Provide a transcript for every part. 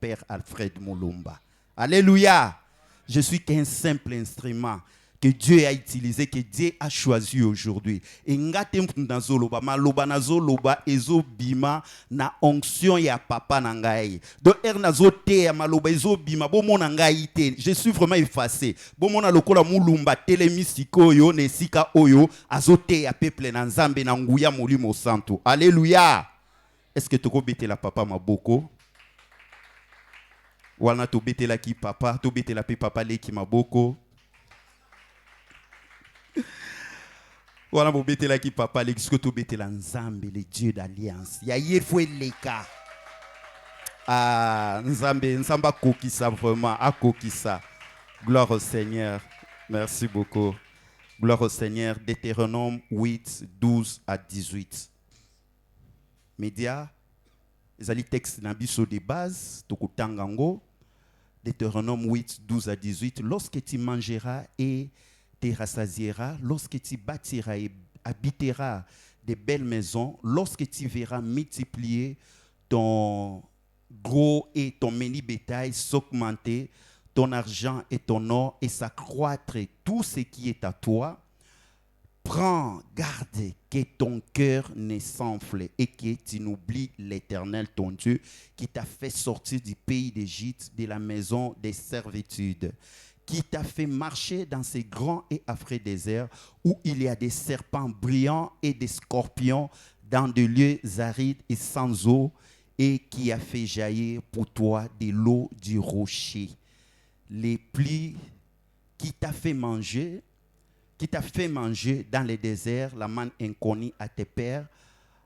Père Alfred Mulumba. Alléluia. Je suis qu'un simple instrument que Dieu a utilisé, que Dieu a choisi aujourd'hui. Et ngate mpunazoloba, maloba nazoloba, ezo bima na onction ya papa nangai. Donc ernazote ya maloba ezo bima, bo mona ngai te. Je suis vraiment effacé. Bo mona lokola mulumba telemisiko yo nesika oyo azote ya peuple na nzambe na nguya molimo santo. Alléluia. Est-ce que tu peux bêter la papa maboko? Wana to bêter la ki papa, to bêter la papa le ki maboko. Voilà mon bête là qui papa l'excuse tout bête là Nzambe le Dieu d'alliance. Ya yefwe leka. Ah Nzambe Nzamba kokisa vraiment a kokisa. Gloire au Seigneur. Merci beaucoup. Gloire au Seigneur. Deutéronome 8 12 à 18. Média ezali texte na biso de base tokutangango. Deutéronome 8 12 à 18. Lorsque tu mangeras et te rassasieras, lorsque tu bâtiras et habiteras de belles maisons, lorsque tu verras multiplier ton gros et ton menu bétail s'augmenter, ton argent et ton or et s'accroître tout ce qui est à toi, prends garde que ton cœur ne s'enfle et que tu n'oublies l'Éternel ton Dieu qui t'a fait sortir du pays d'Égypte, de la maison des servitudes, qui t'a fait marcher dans ces grands et affreux déserts où il y a des serpents brillants et des scorpions dans des lieux arides et sans eau, et qui a fait jaillir pour toi de l'eau du rocher. Les pluies qui t'a fait manger dans les déserts la manne inconnue à tes pères,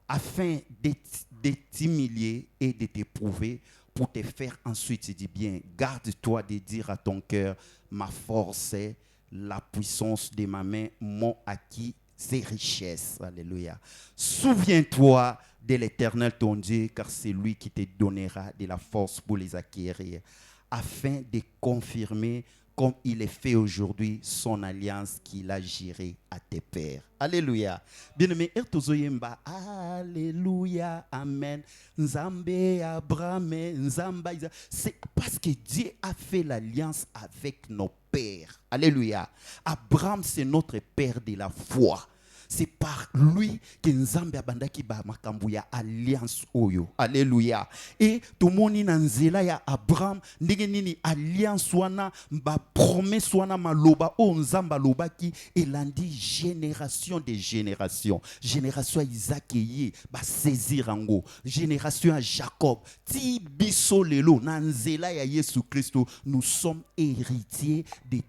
afin de t'humilier et de t'éprouver, pour te faire ensuite du bien. Garde-toi de dire à ton cœur, ma force est la puissance de ma main, mon acquis, ses richesses. Alléluia. Souviens-toi de l'Éternel ton Dieu, car c'est lui qui te donnera de la force pour les acquérir, afin de confirmer, comme il est fait aujourd'hui, son alliance qu'il a gérée à tes pères. Alléluia. Bien-aimé, ertozoyemba. Alléluia. Amen. Nzambe, Abraham, Nzamba. C'est parce que Dieu a fait l'alliance avec nos pères. Alléluia. Abraham, c'est notre père de la foi. C'est par lui que Nzambe abandaki ba makambu ya alliance oyo. Alléluia. Et tout le monde na nzela ya Abraham ndenge nini alliance wana ba promesse wana maloba o Nzamba lobaki elandi génération de génération. Génération à Isaac ye ba saisir ango. Génération à Jacob. Ti biso lelo na nzela ya Yesu Christo, nous sommes héritiers de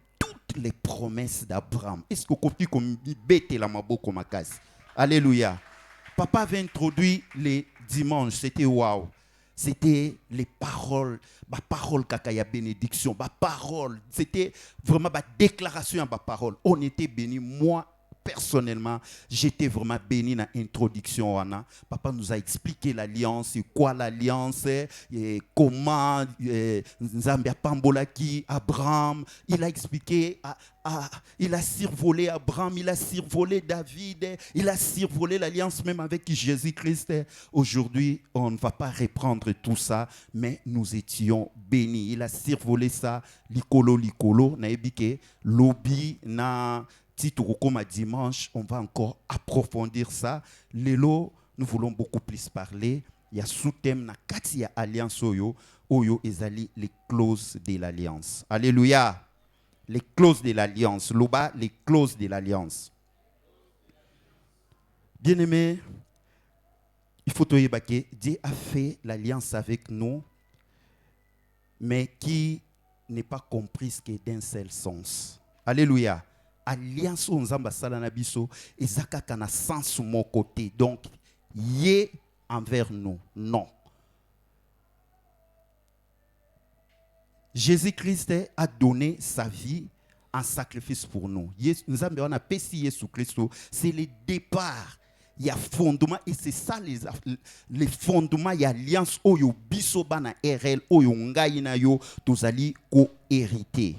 les promesses d'Abraham. Est-ce que vous comprenez comme bête la maboko makas? Alléluia. Papa avait introduit les dimanches, c'était waouh. C'était les paroles, ma parole kakaya bénédiction, ma parole, c'était vraiment ma déclaration ma parole. On était bénis, moi personnellement, j'étais vraiment béni dans l'introduction. Papa nous a expliqué l'alliance, quoi l'alliance, et comment Nzambe Pambolaki, Abraham, il a expliqué, il a survolé Abraham, il a survolé David, il a survolé l'alliance même avec Jésus-Christ. Aujourd'hui, on ne va pas reprendre tout ça, mais nous étions bénis. Il a survolé ça, likolo, naebike, lobby, na... Titre comme dimanche, on va encore approfondir ça. Lélo, nous voulons beaucoup plus parler. Il y a sous-thème na kati ya alliance oyo ezali les clauses de l'alliance. Alléluia. Les clauses de l'alliance. Loba, les clauses de l'alliance. Bien-aimé, il faut te dire que Dieu a fait l'alliance avec nous, mais qui n'est pas comprise que d'un seul sens. Alléluia. Alliance au Nzamba salana biso ezaka kana sens mon côté, donc yé envers nous, non. Jésus-Christ a donné sa vie en sacrifice pour nous. Nzambe on a pesi Yesu Christo, c'est le départ. Il y a fondement et c'est ça les fondements, il y a alliance oyo biso bana RL oyo ngai na yo tozali ko hériter.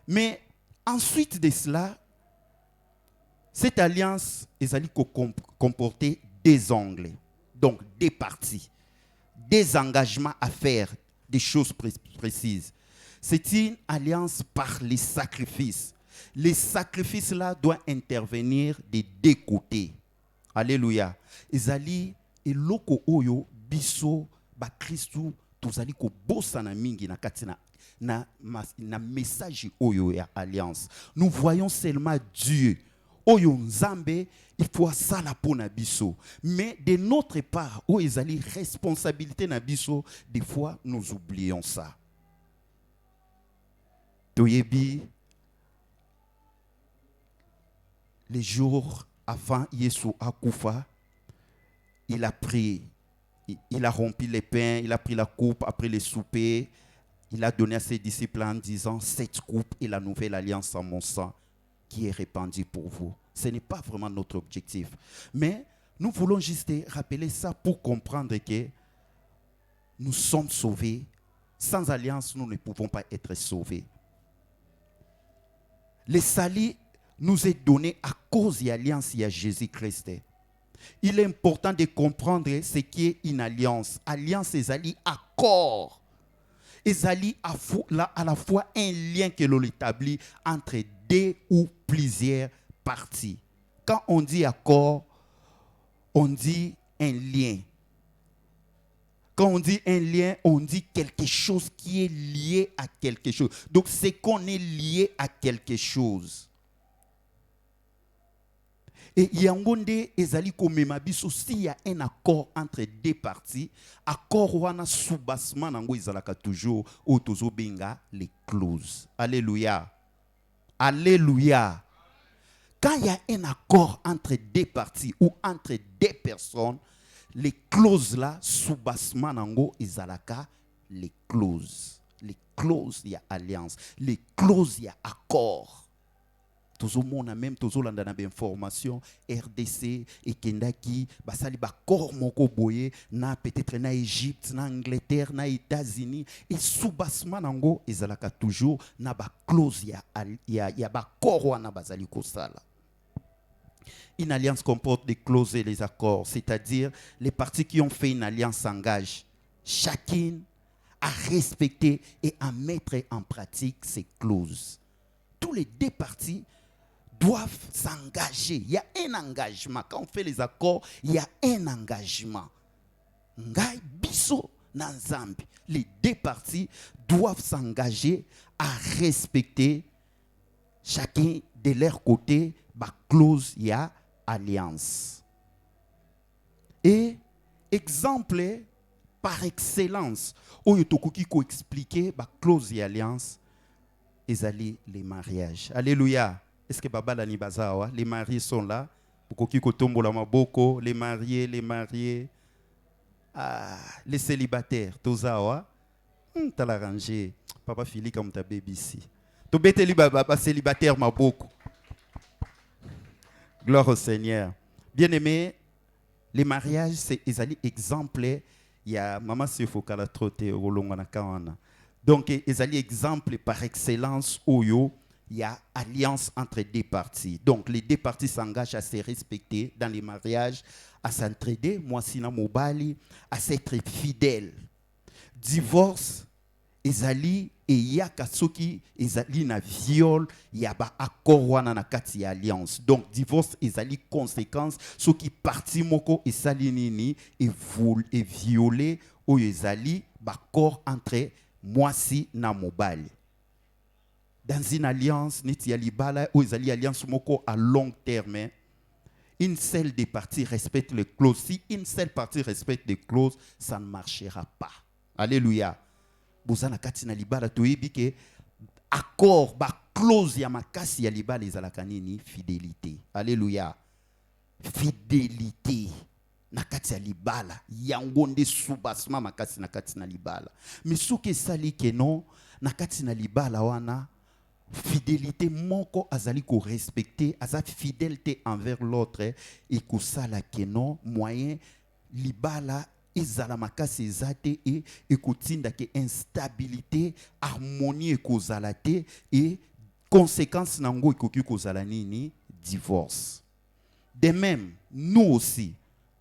Mais ensuite de cela, cette alliance ezali comporter des ongles, donc des parties, des engagements à faire des choses précises. C'est une alliance par les sacrifices. Les sacrifices là doivent intervenir des deux côtés. Alléluia. Ezali eloko oyo biso ba Christu tozali ko bossa na mingi na katina na message oyo ya alliance. Nous voyons seulement Dieu. Oyo nzambe il faut ça la pour na biso. Mais de notre part, o ezali responsabilité na biso, des fois nous oublions ça. Toyebi les jours avant Yesu akufa, il a pris, il a rompu les pains, il a pris la coupe après le souper, il a donné à ses disciples en disant, cette coupe est la nouvelle alliance en mon sang qui est répandue pour vous. Ce n'est pas vraiment notre objectif. Mais nous voulons juste rappeler ça pour comprendre que nous sommes sauvés. Sans alliance, nous ne pouvons pas être sauvés. Le salut nous est donné à cause de l'alliance de Jésus-Christ. Il est important de comprendre ce qui est une alliance. Alliance, c'est un accord. C'est à la fois un lien que l'on établit entre deux ou plusieurs parties. Quand on dit accord, on dit un lien. Quand on dit un lien, on dit quelque chose qui est lié à quelque chose. Donc, c'est qu'on est lié à quelque chose. Et yangonde ezali komema biso s'il y a un accord entre deux parties, accord wana soubassement nango ezalaka toujours otozo benga les clauses. Alléluia. Alléluia. Quand il y a un accord entre deux parties ou entre deux personnes, les clauses là soubassement nango ezalaka les clauses. Les clauses il y a alliance, les clauses il y a accord. Toujours mon même toujours landa na information RDC et Kendaki basali ba corps moko boye na peut-être na Égypte na Angleterre na États-Unis et soubassement nango ezalaka toujours na ba clause ya ba corps wana bazali kosala. Une alliance comporte des clauses et les accords, c'est-à-dire les parties qui ont fait une alliance s'engagent chacune à respecter et à mettre en pratique ces clauses. Tous les deux parties doivent s'engager. Il y a un engagement. Quand on fait les accords, il y a un engagement. Ngai biso na Nzambi. Les deux parties doivent s'engager à respecter chacun de leur côté la clause il y a alliance. Et exemple par excellence, oyo tokoki ko expliquer la clause et alliance ezali les mariages. Alléluia. Est-ce que Baba Lani Bazawa, les mariés sont là? Les mariés, les célibataires, Tozawa, t'as l'arrangé. Papa Philippe comme ta baby ici. Tu bêtes Baba célibataire Maboko. Gloire au Seigneur. Bien aimé, les mariages, c'est un exemple. Il y a maman Sefokala Troté au Longana Kawana. Donc, ils ont exemple par excellence Oyo. Il y a alliance entre deux parties. Donc, les deux parties s'engagent à se respecter dans les mariages, à s'entraider, moi, sina mobali, à s'être fidèles. Divorce, ezali, et il y a kasoki, ezali na viol, il y a ba accord wana na kati alliance. Donc, divorce, ezali conséquence, ce qui parti moko, ezali nini, et violé, ou ezali, ba accord entre moi, si na mobali. Dans une alliance, niti alibala ou une alliance moko à long terme, une seule des parties respecte les clauses. Si une seule partie respecte les clauses, ça ne marchera pas. Alléluia. Bozana katina libala toyebi ke accord ba clause ya makasi ya libala ezalaka nini fidélité. Alléluia. Fidélité. Na kati ya libala yango nde soubassement makasi na kati na libala. Mais soki sali ke non na kati na libala wana fidélité moko azali ko respecter aza fidélité envers l'autre et ko sala ke non moyen libala ezala makasi ezate et kotinda ke instabilité harmonie ko zalate et conséquence nango ekoki ko zala nini divorce. De même nous aussi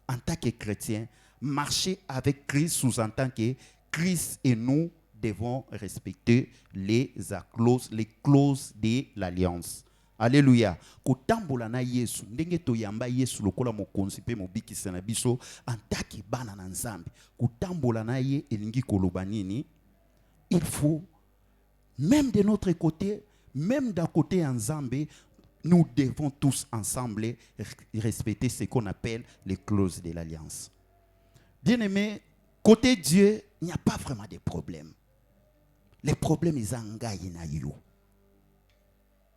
en tant que chrétiens, marcher avec Christ sous-entend que Christ et nous devons respecter les clauses de l'alliance. Alléluia. Kotambola na Yesu, ndenge toyamba Yesu lokola mokonzi pe mobikisa na biso antaki bana na Nzambe. Kotambola na ye elingi koloba nini? Il faut, même de notre côté, même d'un côté en Nzambe, nous devons tous ensemble respecter ce qu'on appelle les clauses de l'alliance. Bien-aimé, côté Dieu, il n'y a pas vraiment de problème. Les problèmes, ils engagent na yo.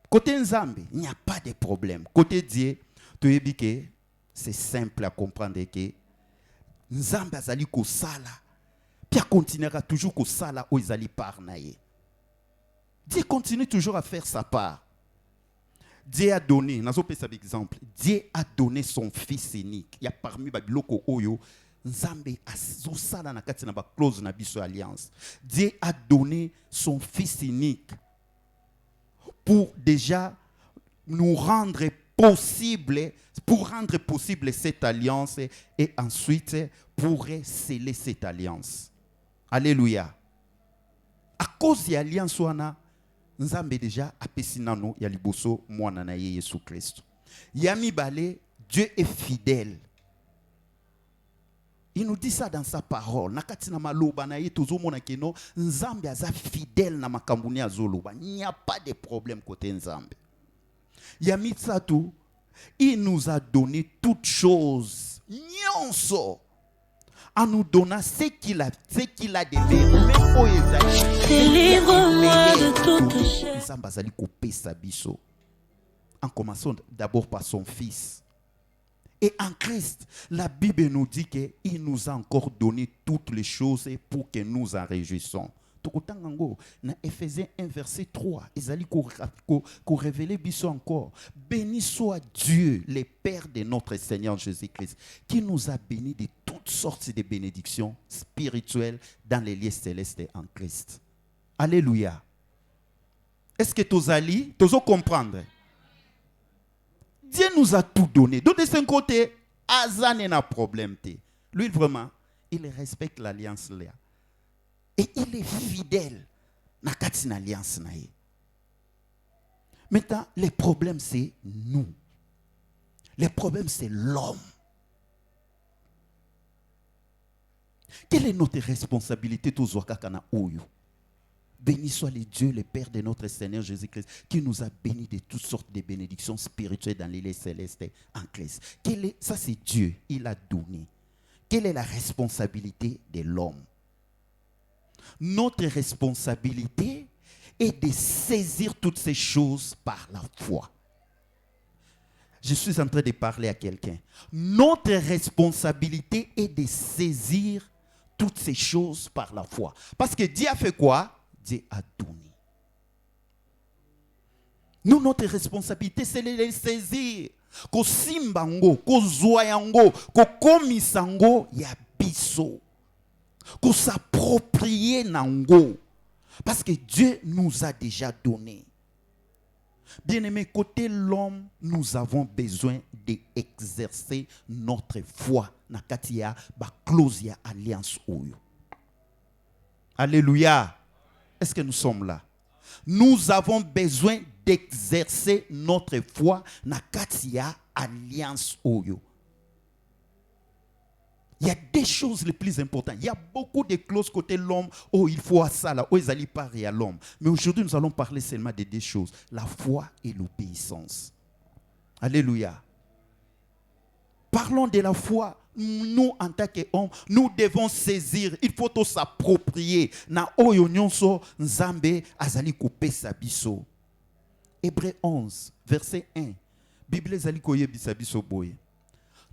Côté Nzambe, il n'y a pas de problème. Côté Dieu, tu dis que c'est simple à comprendre que Nzambe azali ko sala, puis continuera toujours ko sala o izali par naye. Dieu continue toujours à faire sa part. Dieu a donné, nous avons pris exemple, Dieu a donné son fils unique. Il y a parmi Babiloko Oyo, Nzambe a sala na kati na ba clause na biso alliance. Dieu a donné son fils unique pour déjà nous rendre possible, cette alliance et ensuite pour sceller cette alliance. Alléluia. À cause de l'alliance, Nzambe déjà apesi nano ya liboso mwana na ye Yesu Christ. Yami balé, Dieu est fidèle. Il nous dit ça dans sa parole. Nakati na maloba na ye tozo mona keno Nzambe aza fidèle na makambuni azoloba. Il n'y a pas de problème côté Nzambe. Yami Tsatou, il nous a donné toutes choses. Nyonso. En nous donnant ce qu'il a de meilleur. Délivre-moi de toute chair. En commençant d'abord par son fils. Et en Christ, la Bible nous dit qu'il nous a encore donné toutes les choses pour que nous en réjouissons. Dans Ephésiens 1 verset 3, ils allaient révéler biso encore. Béni soit Dieu, le Père de notre Seigneur Jésus-Christ, qui nous a bénis de toutes sortes de bénédictions spirituelles dans les lieux célestes en Christ. Alléluia. Est-ce que tu as comprendre? Dieu nous a tout donné. Donc de son côté, Azan n'a pas de problème. Lui vraiment, il respecte l'alliance là. Et il est fidèle dans cette alliance. Maintenant, le problème c'est nous. Le problème c'est l'homme. Quelle est notre responsabilité tous wakakana oyo? Béni soit le Dieu, le Père de notre Seigneur Jésus-Christ, qui nous a bénis de toutes sortes de bénédictions spirituelles dans les lieux célestes en Christ. Ça c'est Dieu, il a donné. Quelle est la responsabilité de l'homme? Notre responsabilité est de saisir toutes ces choses par la foi. Je suis en train de parler à quelqu'un. Notre responsabilité est de saisir toutes ces choses par la foi. Parce que Dieu a fait quoi? Dieu a donné. Nous, notre responsabilité, c'est de les saisir. Ko simbango, ko zoyango, ko komisango, ya biso. Qu'on s'approprie nango. Parce que Dieu nous a déjà donné. Bien-aimé, côté l'homme, nous avons besoin d'exercer notre foi. Nakatia, ba close ya alliance oyo. Alléluia. Est-ce que nous sommes là? Nous avons besoin d'exercer notre foi. Nakatia alliance oyo. Il y a des choses les plus importantes. Il y a beaucoup de clauses côté l'homme. Oh, il faut à ça là. Oh, ils allaient parler à l'homme. Mais aujourd'hui, nous allons parler seulement de deux choses. La foi et l'obéissance. Alléluia. Parlons de la foi. Nous, en tant qu'hommes, nous devons saisir. Il faut tout s'approprier. Na oyo nyonso nzambe azali kopesa biso. Hébreux 11, verset 1. Bible azali koyebisa biso boye.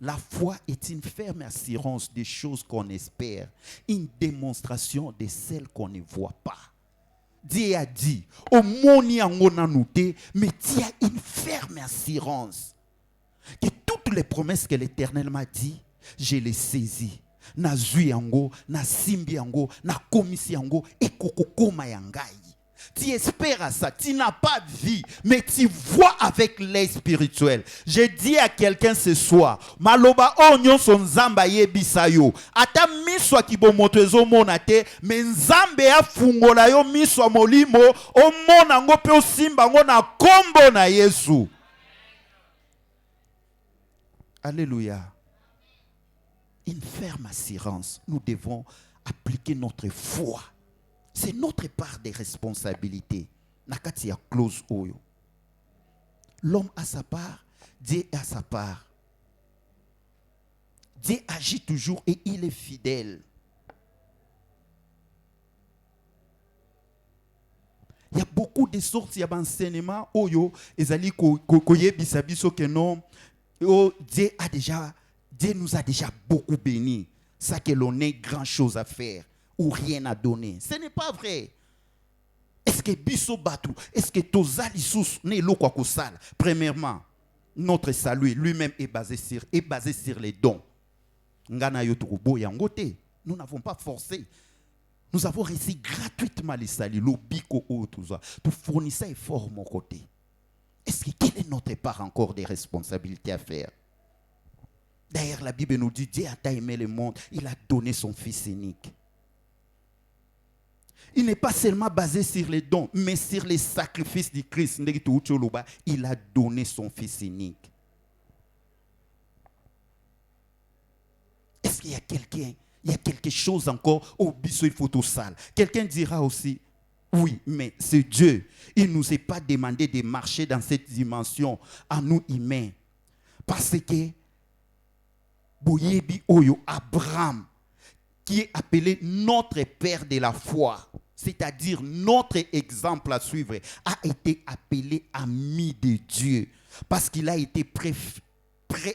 La foi est une ferme assurance des choses qu'on espère, une démonstration de celles qu'on ne voit pas. Dieu a dit, au moni angona nouté, mais Dieu a une ferme assurance que toutes les promesses que l'Éternel m'a dit, je les saisis. Na zui yango, na simbi yango, na komisi yango, et kokokoma yangai. Tu espères à ça. Tu n'as pas de vie, mais tu vois avec l'œil spirituel. Je dis à quelqu'un ce soir, maloba onyo son nzamba yebisa yo. Ata miswa kibomoto ezo monate, mais nzambe ya fungola yo miswa molimo, o mona ngo pe osimba ngo na kombo na Yesu. Alléluia. Une ferme assurance. Nous devons appliquer notre foi. C'est notre part de responsabilité. Nakati ya close oyo. L'homme a sa part, Dieu a sa part. Dieu agit toujours et il est fidèle. Il y a beaucoup de sortes d'enseignements oyo ezali koyebisa biso que non Dieu nous a déjà beaucoup bénis. Ça que l'on ait grand chose à faire ou rien à donner. Ce n'est pas vrai. Est-ce que biso batu, est-ce que tozali sous ne lo kwa kosala? Premièrement, notre salut lui-même est basé sur les dons. Ngana yo tukubo yangote. Nous n'avons pas forcé. Nous avons reçu gratuitement les saluts. L'obiko o tout ça. Tout fournir ça effort mon côté. Est-ce que quelle est notre part encore des responsabilités à faire? D'ailleurs, la Bible nous dit, Dieu a tant aimé le monde, il a donné son Fils unique. Il n'est pas seulement basé sur les dons, mais sur les sacrifices du Christ. Il a donné son Fils unique. Est-ce qu'il y a quelqu'un, il y a quelque chose encore au biseau il faut tout sale? Quelqu'un dira aussi, oui, mais c'est Dieu. Il ne nous est pas demandé de marcher dans cette dimension à nous humains. Parce que Boyebi Oyo, Abraham, qui est appelé notre père de la foi, c'est-à-dire notre exemple à suivre, a été appelé ami de Dieu. Parce qu'il a été prêt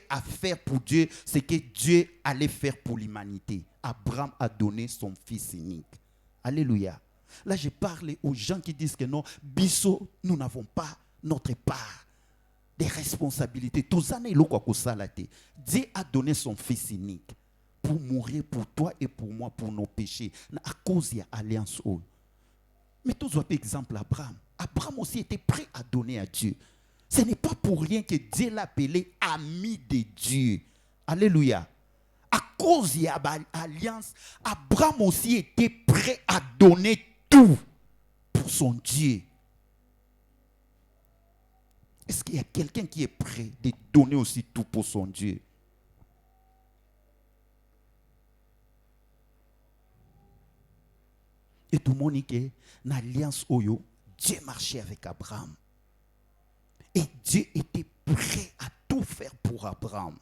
à faire pour Dieu ce que Dieu allait faire pour l'humanité. Abraham a donné son fils unique. Alléluia. Là, je parle aux gens qui disent que non, biso, nous n'avons pas notre part des responsabilités. Dieu a donné son fils unique pour mourir pour toi et pour moi, pour nos péchés. À cause de l'alliance. Mais tous par exemple Abraham. Abraham aussi était prêt à donner à Dieu. Ce n'est pas pour rien que Dieu l'a appelé ami de Dieu. Alléluia. À cause de l'alliance, Abraham aussi était prêt à donner tout pour son Dieu. Est-ce qu'il y a quelqu'un qui est prêt de donner aussi tout pour son Dieu? Et tout le monde dit que dans l'alliance Oyo, Dieu marchait avec Abraham. Et Dieu était prêt à tout faire pour Abraham.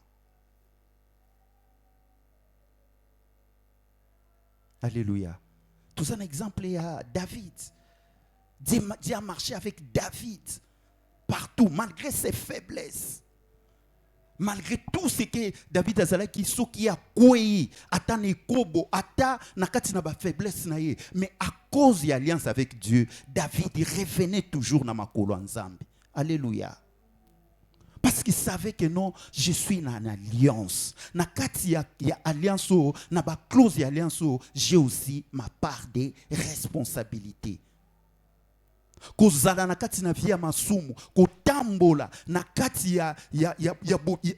Alléluia. Tout un exemple, il y a David. Dieu a marché avec David. Partout, malgré ses faiblesses. Malgré tout ce que David a zala qui a koué, ata ne kobo, ata nakati na ba faiblesse na ye, mais à cause de l'alliance avec Dieu, David revenait toujours na makolo nzambe. Alléluia. Parce qu'il savait que non, je suis dans une alliance. Nakati ya alliance o, na ba clause de alliance o, j'ai aussi ma part de responsabilité. Kozala na kati na via masumu kotambola na kati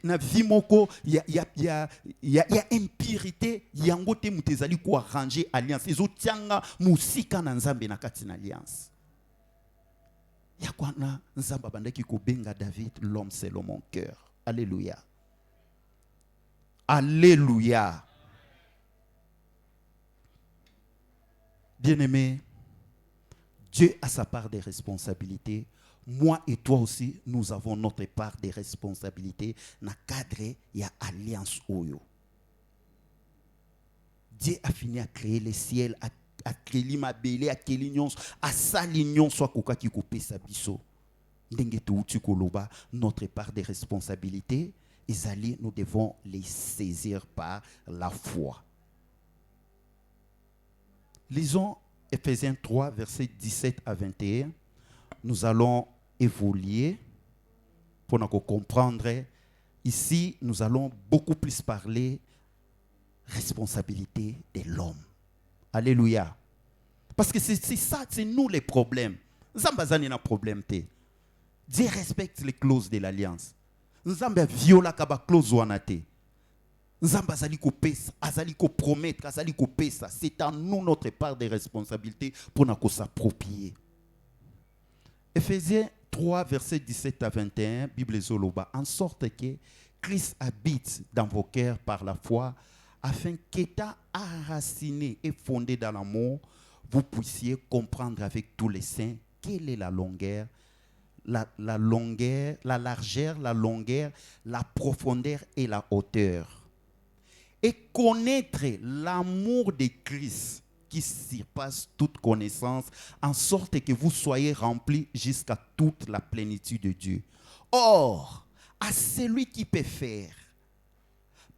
na vimoko ya impurité yango te mutezali ko arranger alliance ezotianga musika na nzambe na kati na alliance ya kwana nzamba bandaki ko benga David l'homme selon mon cœur. Alléluia. Alléluia. Bien-aimé, Dieu a sa part des responsabilités. Moi et toi aussi, nous avons notre part des responsabilités. Dans le cadre, il y a alliance Oyo. Dieu a fini à créer les ciels, à créer l'imabélé, à créer l'union, à sa l'union soit koka qui coupe sa biso. Notre part des responsabilités, nous devons les saisir par la foi. Lisons Ephésiens 3, versets 17 à 21. Nous allons évoluer pour nous comprendre. Ici, nous allons beaucoup plus parler responsabilité de l'homme. Alléluia. Parce que c'est ça, c'est nous les problèmes. Zambazani n'a problème. Dieu respecte les clauses de l'alliance. Nzamba viola kaba clause wanate. Nzamba azali ko pesa, azali ko promettre, azali ko pesa. C'est à nous notre part de responsabilité pour nous s'approprier. Éphésiens 3, versets 17 à 21, Bible Zoloba, en sorte que Christ habite dans vos cœurs par la foi, afin qu'étant enraciné et fondé dans l'amour, vous puissiez comprendre avec tous les saints quelle est la longueur, la longueur, la largeur, la longueur, la profondeur et la hauteur. Et connaître l'amour de Christ qui surpasse toute connaissance, en sorte que vous soyez remplis jusqu'à toute la plénitude de Dieu. Or, à celui qui peut faire,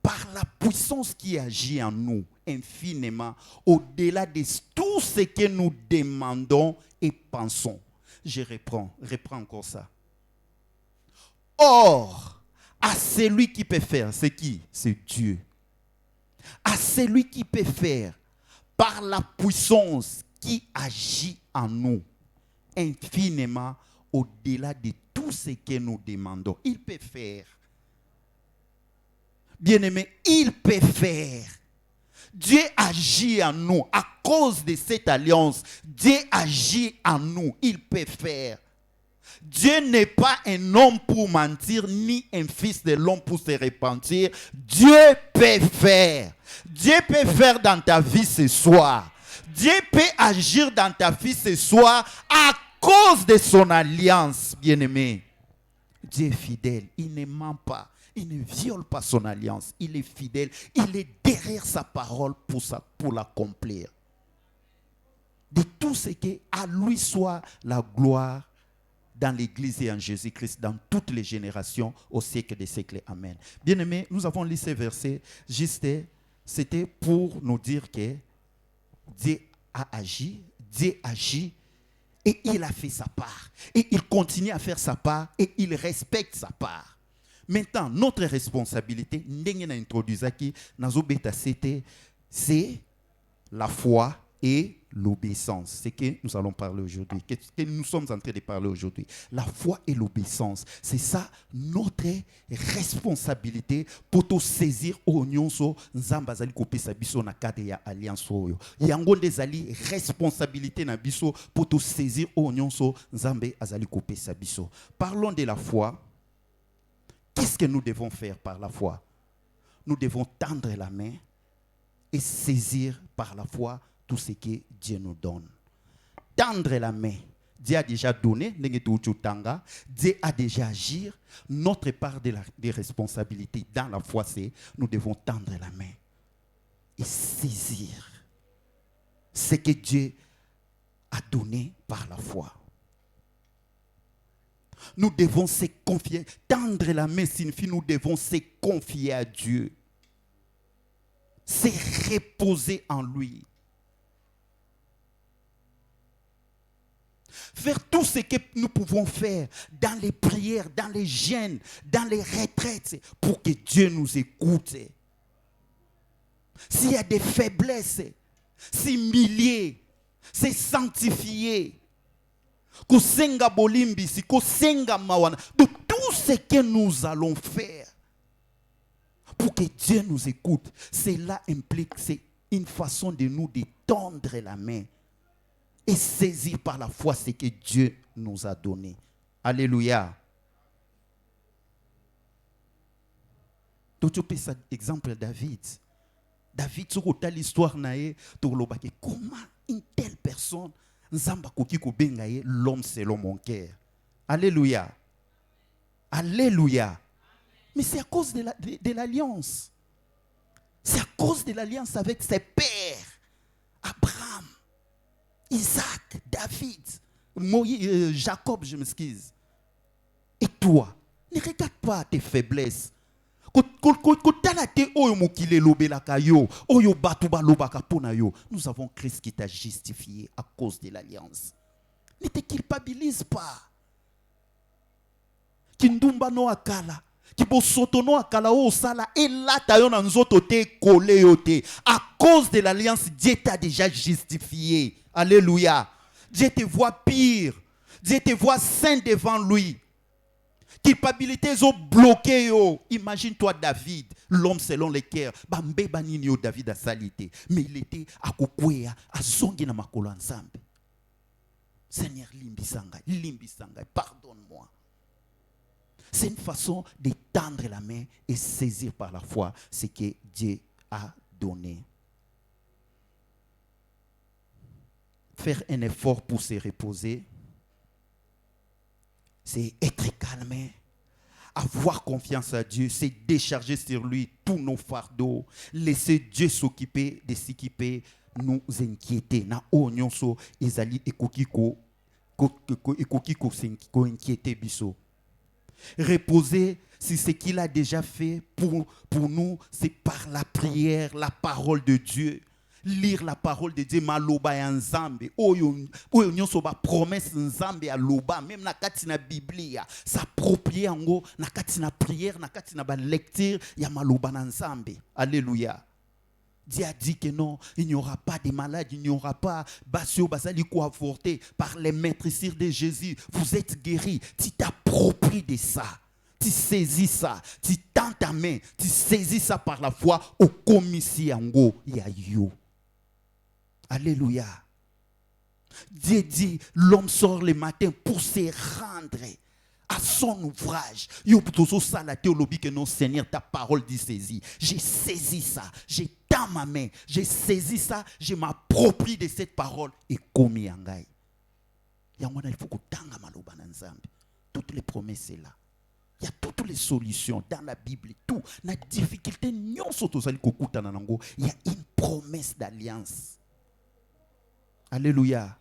par la puissance qui agit en nous, infiniment, au-delà de tout ce que nous demandons et pensons. Je reprends encore ça. Or, à celui qui peut faire, c'est qui? C'est Dieu. À celui qui peut faire, par la puissance qui agit en nous, infiniment, au-delà de tout ce que nous demandons. Il peut faire. Bien-aimé, il peut faire. Dieu agit en nous. À cause de cette alliance, Dieu agit en nous. Il peut faire. Dieu n'est pas un homme pour mentir, ni un fils de l'homme pour se repentir. Dieu peut faire. Dieu peut faire dans ta vie ce soir. Dieu peut agir dans ta vie ce soir à cause de son alliance, bien-aimé. Dieu est fidèle, il ne ment pas. Il ne viole pas son alliance. Il est fidèle. Il est derrière sa parole pour l'accomplir. De tout ce qui à lui soit la gloire dans l'Église et en Jésus-Christ, dans toutes les générations, au siècle des siècles. Amen. Bien-aimés, nous avons lu ces versets. C'était pour nous dire que Dieu a agi. Dieu agit. Et il a fait sa part. Et il continue à faire sa part. Et il respecte sa part. Maintenant, notre responsabilité, c'est la foi et l'obéissance. C'est ce que nous allons parler aujourd'hui, que nous sommes en train de parler aujourd'hui. La foi et l'obéissance, c'est ça notre responsabilité pour te saisir au nyonso nzamba zali kopesa biso na cadre ya alliance oyo. Yango ndezali responsabilité na biso pour te saisir au nyonso nzambe azali kopesa biso. Parlons de la foi. Qu'est-ce que nous devons faire par la foi? Nous devons tendre la main et saisir par la foi tout ce que Dieu nous donne. Tendre la main. Dieu a déjà donné, Dieu a déjà agi. Notre part de responsabilité dans la foi, c'est nous devons tendre la main et saisir ce que Dieu a donné par la foi. Nous devons se confier. Tendre la main signifie nous devons se confier à Dieu. Se reposer en lui. Faire tout ce que nous pouvons faire dans les prières, dans les jeûnes, dans les retraites, pour que Dieu nous écoute. S'il y a des faiblesses, s'humilier, se sanctifier. Kosenga bolimbisi, kosenga mawana, de tout ce que nous allons faire pour que Dieu nous écoute. Cela implique, c'est une façon de nous de tendre la main et saisir par la foi ce que Dieu nous a donné. Alléluia. Tu peux cet exemple David. David, sur l'histoire, comment une telle personne l'homme selon mon cœur. Alléluia. Alléluia. Mais c'est à cause de l'alliance. C'est à cause de l'alliance avec ses pères. Abraham, Isaac, David, Moïse, Jacob, je m'excuse. Et toi, ne regarde pas tes faiblesses. Nous avons Christ qui t'a justifié à cause de l'alliance. Ne te culpabilise pas. Kindumba no akala. Kibosoto no akala o sala. Et là, tayo na nzoto te kole yote. À cause de l'alliance, Dieu t'a déjà justifié. Alléluia. Dieu te voit pire. Dieu te voit saint devant lui. Culpabilité sont bloquées. Imagine-toi David, l'homme selon le cœur. Bambe banini yo David a salité. Mais il était à kokwea, à songi na makolo ensemble. Seigneur, limbisanga, pardonne-moi. C'est une façon de tendre la main et saisir par la foi ce que Dieu a donné. Faire un effort pour se reposer, c'est être calme, avoir confiance à Dieu, c'est décharger sur lui tous nos fardeaux, laisser Dieu s'occuper de ce qui peut nous inquiéter. Na onyonso ezali ekokiko inquiéter biso. Reposer sur ce qu'il a déjà fait pour nous, c'est par la prière, la parole de Dieu. Lire la parole de Dieu, maloba ya nzambe oyo nyonso ba promesse nzambe ya loba même na kati na biblia s'approprier yango na kati na prière na kati na ba lecture ya maloba na nzambe. Alléluia. Dieu a dit que non, il n'y aura pas de malades, il n'y aura pas basio basali ko avorté par les maîtresses de Jésus. Vous êtes guéris. Tu t'appropries de ça. Tu saisis ça. Tu tends ta main. Tu saisis ça par la foi au komissi yango ya yo. Alléluia. Dieu dit, l'homme sort le matin pour se rendre à son ouvrage. Yo plutôt ça la théologie que non Seigneur, ta parole dit saisis. J'ai saisi ça. J'ai dans ma main. J'ai saisi ça. Je m'approprie de cette parole et commis yangai. Yangona il faut que tanga maloba na nzambe. Toutes les promesses sont là. Il y a toutes les solutions dans la Bible, tout. La difficulté, il y a une promesse d'alliance. Alléluia.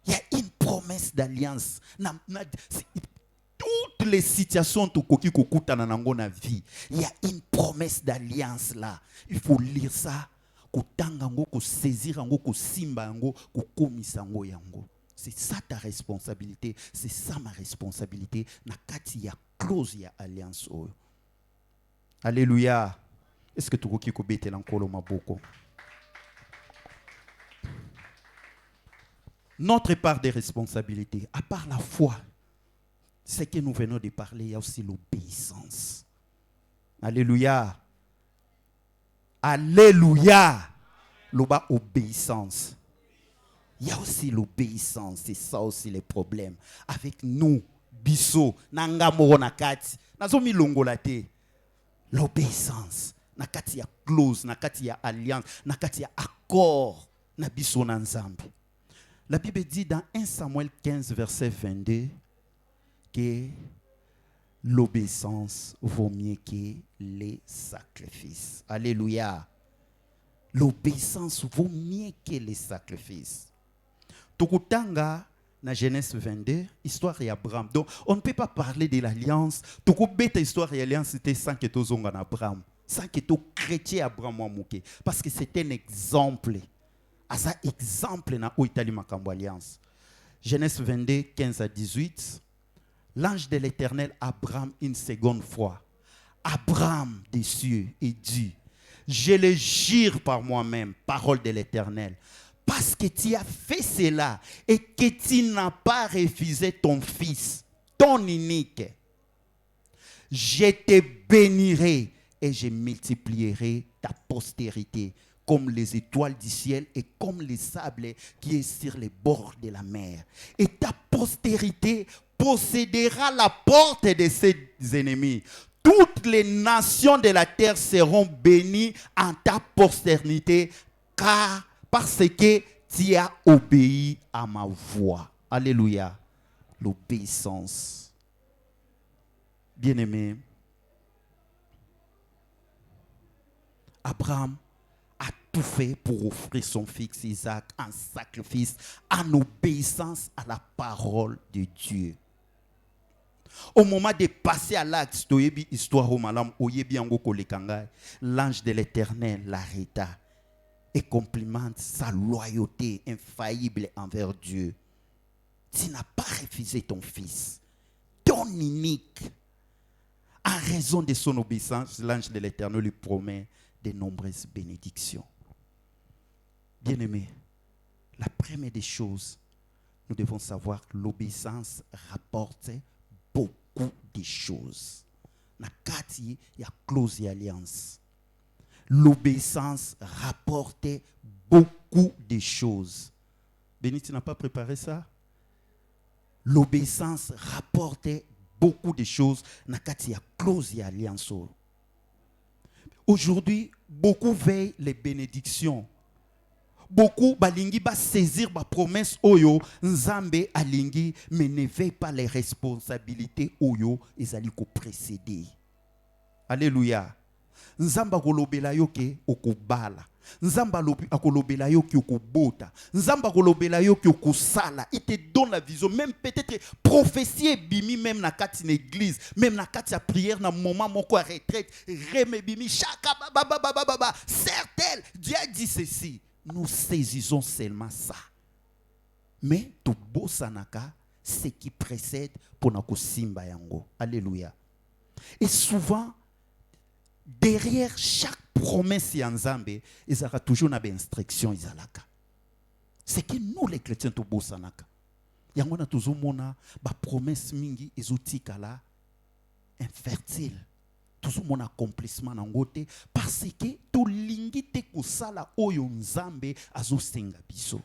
Il y a une promesse d'alliance. Toutes les situations dans la vie, il y a une promesse d'alliance là. Il faut lire ça. C'est ça ta responsabilité. C'est ça ma responsabilité. Nakati ya close ya alliance. Alléluia. Est-ce que tu veux que tu l'encolo maboko? Notre part des responsabilités, à part la foi, ce que nous venons de parler, il y a aussi l'obéissance. Alléluia. Alléluia. L'oba obéissance. Il y a aussi l'obéissance. C'est ça aussi les problèmes. Avec nous, biso, nanga moro nakati, nazomi longolate. L'obéissance. Nakati ya close, nakati ya alliance, nakati ya accord, na biso na nzambe. La Bible dit dans 1 Samuel 15, verset 22, que l'obéissance vaut mieux que les sacrifices. Alléluia. L'obéissance vaut mieux que les sacrifices. Tukutanga na Genèse 22, histoire d'Abraham. Donc, on ne peut pas parler de l'alliance. Tukubeta histoire d'alliance, c'était sans que tu zonga Abraham. Sans que tu chrétien Abraham mouké. Parce que c'est un exemple. À ça, exemple na Oitali Makambo Alliance. Genèse 22, 15 à 18. L'ange de l'Éternel Abraham une seconde fois. Abraham des cieux et dit, je le jure par moi-même, parole de l'Éternel, parce que tu as fait cela et que tu n'as pas refusé ton fils, ton unique. Je te bénirai et je multiplierai ta postérité comme les étoiles du ciel et comme les sables qui est sur les bords de la mer. Et ta postérité possédera la porte de ses ennemis. Toutes les nations de la terre seront bénies en ta postérité, car parce que tu as obéi à ma voix. Alléluia. L'obéissance. Bien-aimé, Abraham a tout fait pour offrir son fils Isaac en sacrifice, en obéissance à la parole de Dieu. Au moment de passer à l'acte, l'ange de l'Éternel l'arrêta et complimente sa loyauté infaillible envers Dieu. Tu n'as pas refusé ton fils, ton unique. En raison de son obéissance, l'ange de l'Éternel lui promet de nombreuses bénédictions. Bien-aimé, La première des choses, nous devons savoir que l'obéissance rapporte beaucoup de choses. Na kati ya clause et alliance. L'obéissance rapporte beaucoup de choses. Béni, tu n'as pas préparé ça? L'obéissance rapporte beaucoup de choses. Na kati ya clause et alliance. Aujourd'hui, beaucoup veillent les bénédictions. Beaucoup balingi ba saisir ba promesse oyo nzambe alingi, mais ne veille pas les responsabilités oyo ezali ko précéder. Alléluia. Nzamba kolobela yo ke okobala. Nzamba akolobela yo ki okobota. Nzamba kolobela yo ki okosala. Il te donne la vision, même peut-être prophétie bimi même na kati na église, même na kati ya prière na moment moko à retraite, reme bimi chaka baba. Certes, Dieu a dit ceci. Nous saisissons seulement ça. Mais tout beau sanaka, ce qui précède pour nako simba yango. Alléluia. Et souvent, derrière chaque promesse yanzambe, il y aura toujours une instruction izalaka. C'est que nous les chrétiens tout beau sanaka. Yango na toujours mona ba promesse mingi ezotikala infertile. Toujours mon accomplissement nangote parce que tout lingi te kusala oyo nzambe azo senga biso.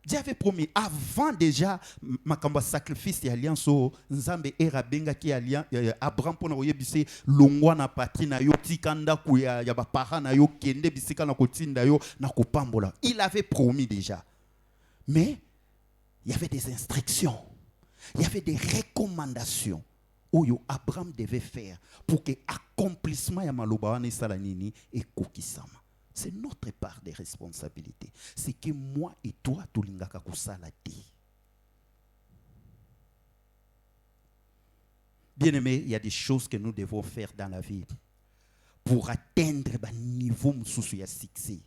Dieu avait promis avant déjà makamba sacrifice et alliance o nzambe era benga ki alliance Abraham pona oyebise longwa na patrie na yo tikanda ku ya ba parents na yo kende bisika na kotinda yo na kopambola. Il avait promis déjà. Mais il y avait des instructions. Il y avait des recommandations. Oyo Abraham devait faire pour que l'accomplissement ya maloba wana esala nini ekokisama. C'est notre part de responsabilité. C'est que moi et toi tulingaka kosala te. Bien-aimés, il y a des choses que nous devons faire dans la vie pour atteindre un niveau mususu ya succès.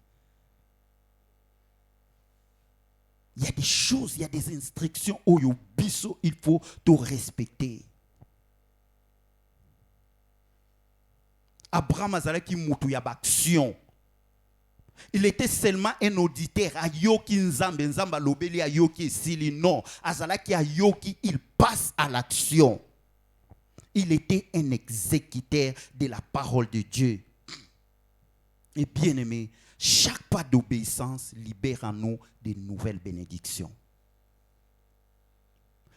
Il y a des choses, il y a des instructions oyo biso il faut tout respecter. Abraham azalaki mutu ya action. Il était seulement un auditeur. Ayoki nzambe nzamba lobeli ayoki sili non. Azalaki ayoki, il passe à l'action. Il était un exécuteur de la parole de Dieu. Et bien aimé, chaque pas d'obéissance libère en nous de nouvelles bénédictions.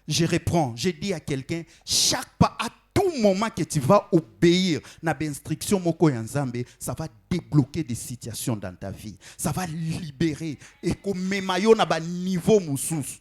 Je reprends, je dis à quelqu'un, chaque pas, à tout moment que tu vas obéir na instruction moko ya nzambe, ça va débloquer des situations dans ta vie. Ça va libérer et comme memayo na ba niveau mususu.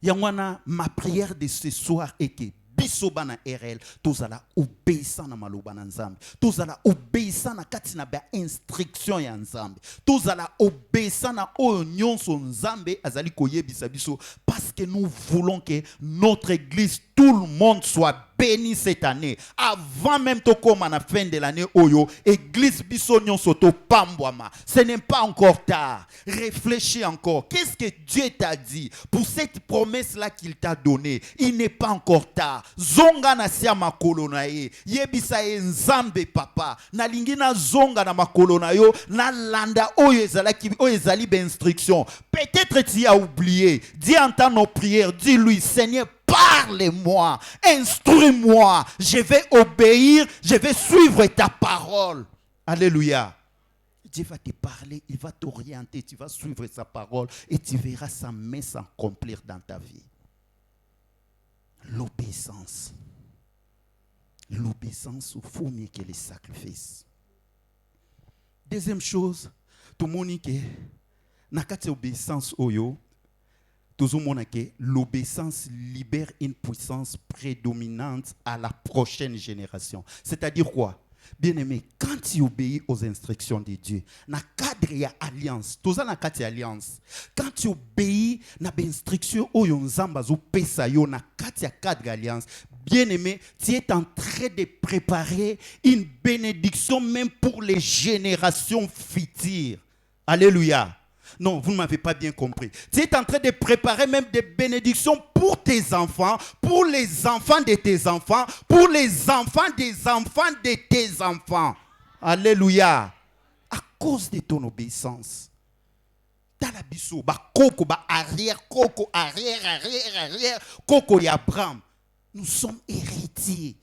Yangwana, ma prière de ce soir est que biso bana RL tozala obéissant na maloba na nzambe, tozala obéissant na kati na ba instruction ya nzambe, tozala obéissant na oyo nyonso nzambe azali koyebisa biso, parce que nous voulons que notre église, tout le monde soit béni cette année. Avant même to comme à la fin de l'année oyo, église biso nyonso to pambwama. Ce n'est pas encore tard. Réfléchis encore. Qu'est-ce que Dieu t'a dit pour cette promesse là qu'il t'a donnée? Il n'est pas encore tard. Zonga na sia makolo na ye. Yebisa ye nzambe papa. Na lingi na zonga na makolo na yo. Na landa oyo ezali be instruction. Peut-être tu as oublié. Dis entends nos prières. Dis-lui, Seigneur, parle-moi, instruis-moi, je vais obéir, je vais suivre ta parole. Alléluia. Dieu va te parler, il va t'orienter, tu vas suivre sa parole et tu verras sa main s'accomplir dans ta vie. L'obéissance. L'obéissance vaut mieux que les sacrifices. Deuxième chose, tout le monde qui n'a qu'à obéissance oyo. L'obéissance libère une puissance prédominante à la prochaine génération. C'est-à-dire quoi? Bien-aimé, quand tu obéis aux instructions de Dieu, na cadre ya alliance, toza na kati alliance. Quand tu obéis na instruction oyo nzamba zo pesa yo na kati ya cadre alliance, bien-aimé, tu es en train de préparer une bénédiction même pour les générations futures. Alléluia. Non, vous ne m'avez pas bien compris. Tu es en train de préparer même des bénédictions pour tes enfants, pour les enfants de tes enfants, pour les enfants des enfants de tes enfants. Alléluia. À cause de ton obéissance. Dans la biso, ba koko, ba arrière, koko, arrière, koko et Abraham. Nous sommes héritiers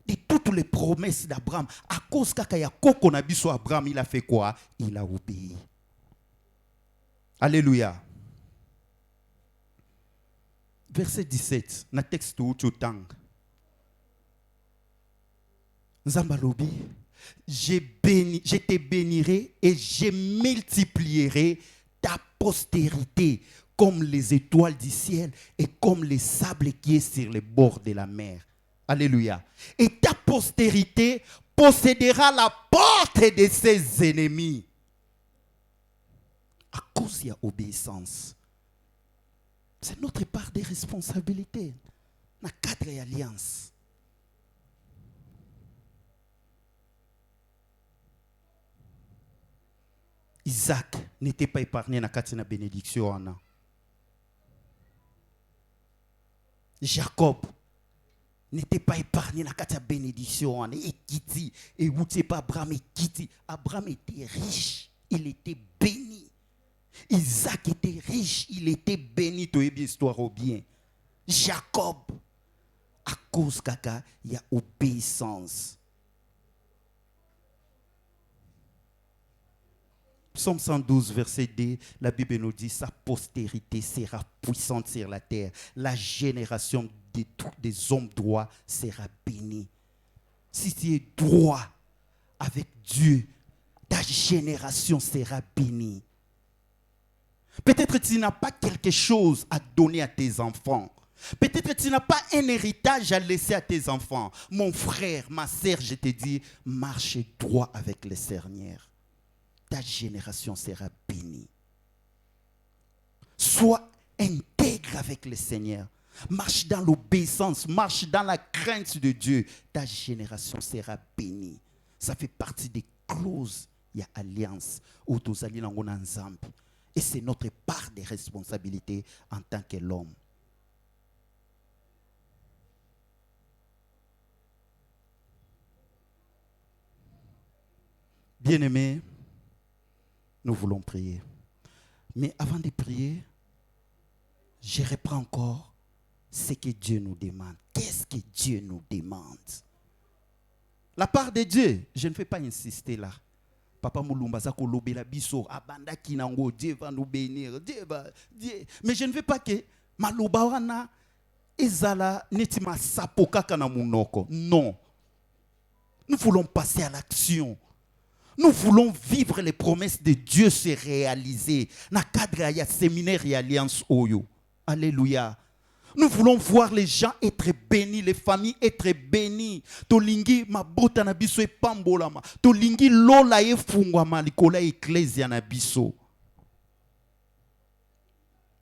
de toutes les promesses d'Abraham. À cause kaka ya koko na biso Abraham, il a fait quoi? Il a obéi. Alléluia. Verset 17, na texte où tu tang. Nzambalobi, je te bénirai et je multiplierai ta postérité comme les étoiles du ciel et comme les sables qui est sur les bords de la mer. Alléluia. Et ta postérité possédera la porte de ses ennemis. À cause de l'obéissance. C'est notre part de responsabilité. Dans le cadre de l'alliance. Isaac n'était pas épargné dans la bénédiction. Jacob n'était pas épargné dans la bénédiction. Et Kitty, et vous ne savez pas Abraham et Kitty. Abraham était riche, il était béni. Isaac était riche, il était béni. Tu es bien histoire au bien. Jacob, à cause kaka, il y a obéissance. Psaume 112, verset 2, la Bible nous dit, sa postérité sera puissante sur la terre. La génération des hommes droits sera bénie. Si tu es droit avec Dieu, ta génération sera bénie. Peut-être que tu n'as pas quelque chose à donner à tes enfants. Peut-être que tu n'as pas un héritage à laisser à tes enfants. Mon frère, ma sœur, je te dis, marche droit avec le Seigneur. Ta génération sera bénie. Sois intègre avec le Seigneur. Marche dans l'obéissance, marche dans la crainte de Dieu. Ta génération sera bénie. Ça fait partie des clauses. Il y a alliance. Et c'est notre part de responsabilité en tant que l'homme. Bien-aimés, nous voulons prier. Mais avant de prier, je reprends encore ce que Dieu nous demande. Qu'est-ce que Dieu nous demande? La part de Dieu, je ne vais pas insister là. Papa Moulumba Zako Lobela Biso, Abanda Kinango, Dieu va nous bénir. Dieu. Mais je ne veux pas que Malobawana Ezala Netima Sapoka Kana Munoko. Non. Nous voulons passer à l'action. Nous voulons vivre les promesses de Dieu se réaliser. Dans le cadre de séminaire et alliance Oyo. Alléluia. Nous voulons voir les gens être bénis, les familles être bénies. Tolingi mabota na biso e pambolama. Tolingi lola e fungwama likola ecclesia na biso.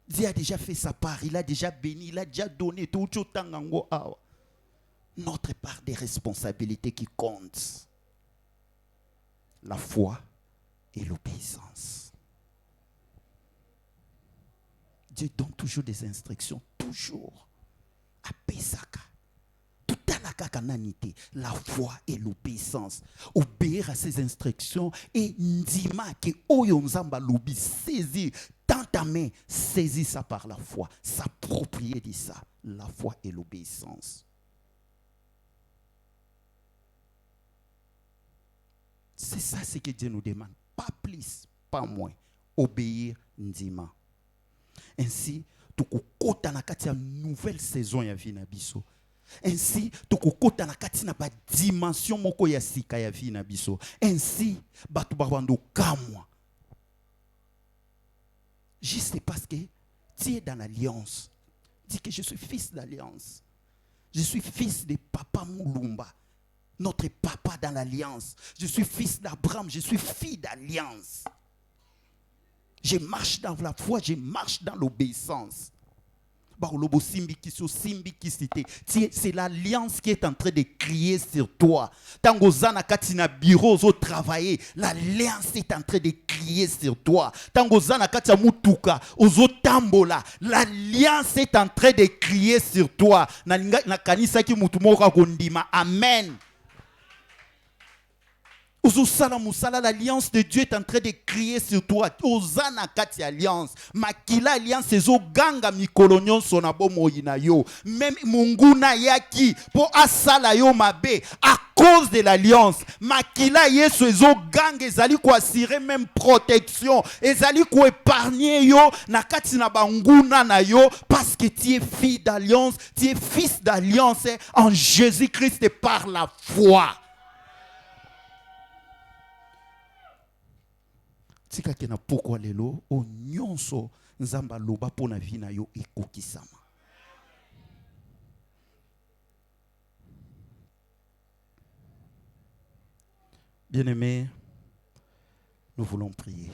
Dieu a déjà fait sa part, il a déjà béni, il a déjà donné tout tangango awa. Notre part des responsabilités qui compte. La foi et l'obéissance. Dieu donne toujours des instructions, toujours. À Pesaka. Tout à la kakananité, la foi et l'obéissance. Obéir à ces instructions et ndima que oyonzamba lobi saisir dans ta main, saisis ça par la foi, s'approprier de ça, la foi et l'obéissance. C'est ça ce que Dieu nous demande. Pas plus, pas moins. Obéir ndima. Ainsi, tu kokota na kati ya nouvelle saison ya vie na biso. Ainsi, tu kokota na kati na ba dimension moko ya sika ya vie na biso. Ainsi, batu babando kamwa. Juste parce que tu es dans l'alliance. Dis que je suis fils d'alliance. Je suis fils de Papa Moulumba. Notre papa dans l'alliance. Je suis fils d'Abraham, je suis fille d'alliance. Je marche dans la foi, je marche dans l'obéissance. C'est l'alliance qui est en train de crier sur toi. Tango zana katina bureau zo travailler, l'alliance est en train de crier sur toi. Tango zana katia mutuka ozo tambola, l'alliance est en train de crier sur toi. Na kanisa ki mutu moko kondima. Amen. L'alliance de Dieu est en train de crier sur toi. Ozana kati alliance. Makila alliance ezo ganga mikolonyon sonabo moyina yo. Même munguna yaki po asala yo mabe à cause de l'alliance. Makila yesu ezo ganga ezali ko assurer même protection. Ezali ko épargner yo na kati na banguna na yo parce que tu es fille d'alliance, tu es fils d'alliance en Jésus-Christ et par la foi. Tika kena pourquoi lelo o nyonso nzamba loba pona vina yo ekokisama. Bien-aimés, nous voulons prier.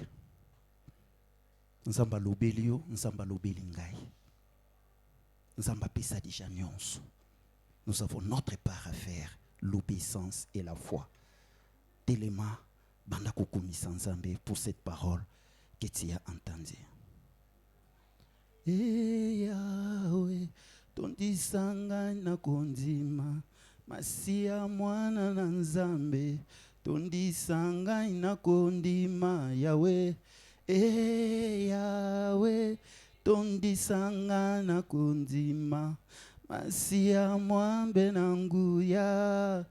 Nzamba lobeli yo, nzamba lobeli ngai. Nzamba pesa déjà nyonso. Nous avons notre part à faire, l'obéissance et la foi. Téléma banda kokomisa nzambe pour cette parole que tu as entendue. Yahweh, tondisanga na kondima, masia mwana na nzambe, tondisanga na kondima, Yahweh. Yahweh, tondisanga na kondima, masia mwambe na nguya.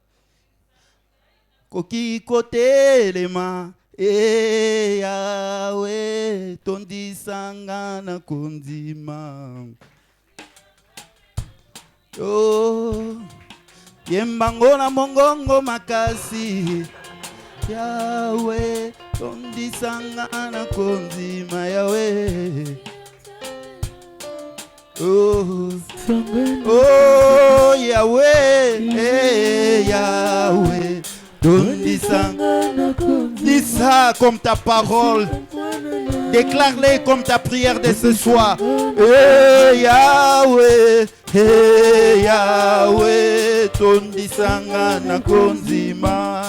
Koki kotelema, Yahweh, tondisanga na kondima. Oh, yembango na mongongo makasi, Yahweh, tondisanga na kondima, Yahweh. Oh, oh Yahweh, Yahweh. Dis ça comme ta parole. Déclare-les comme ta prière de ce soir. Yahweh, Yahweh, tondisanga na kondima.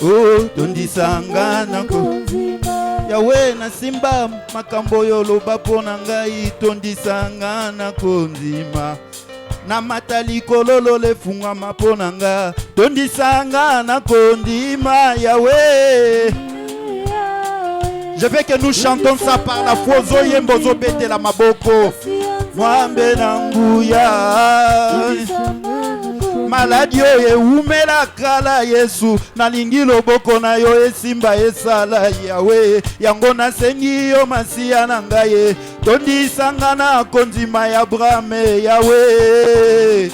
Oh, tondisanga na kondima. Yahweh na simba makambo yo loba pona ngai, tondisanga na kondima. Na matali kololo le funga maponanga, tondisanga na kondima, Yahweh. Je veux que nous chantons ça par la foi. Zoyembo zobete la maboko. Mwambe na nguya. Maladio ye umela kala Yesu. Nalingi loboko na yo esimba esala Yahweh. Yango na sengi yo masia na ngaye. Tondisanga na kondima ya Abraham, Yahweh.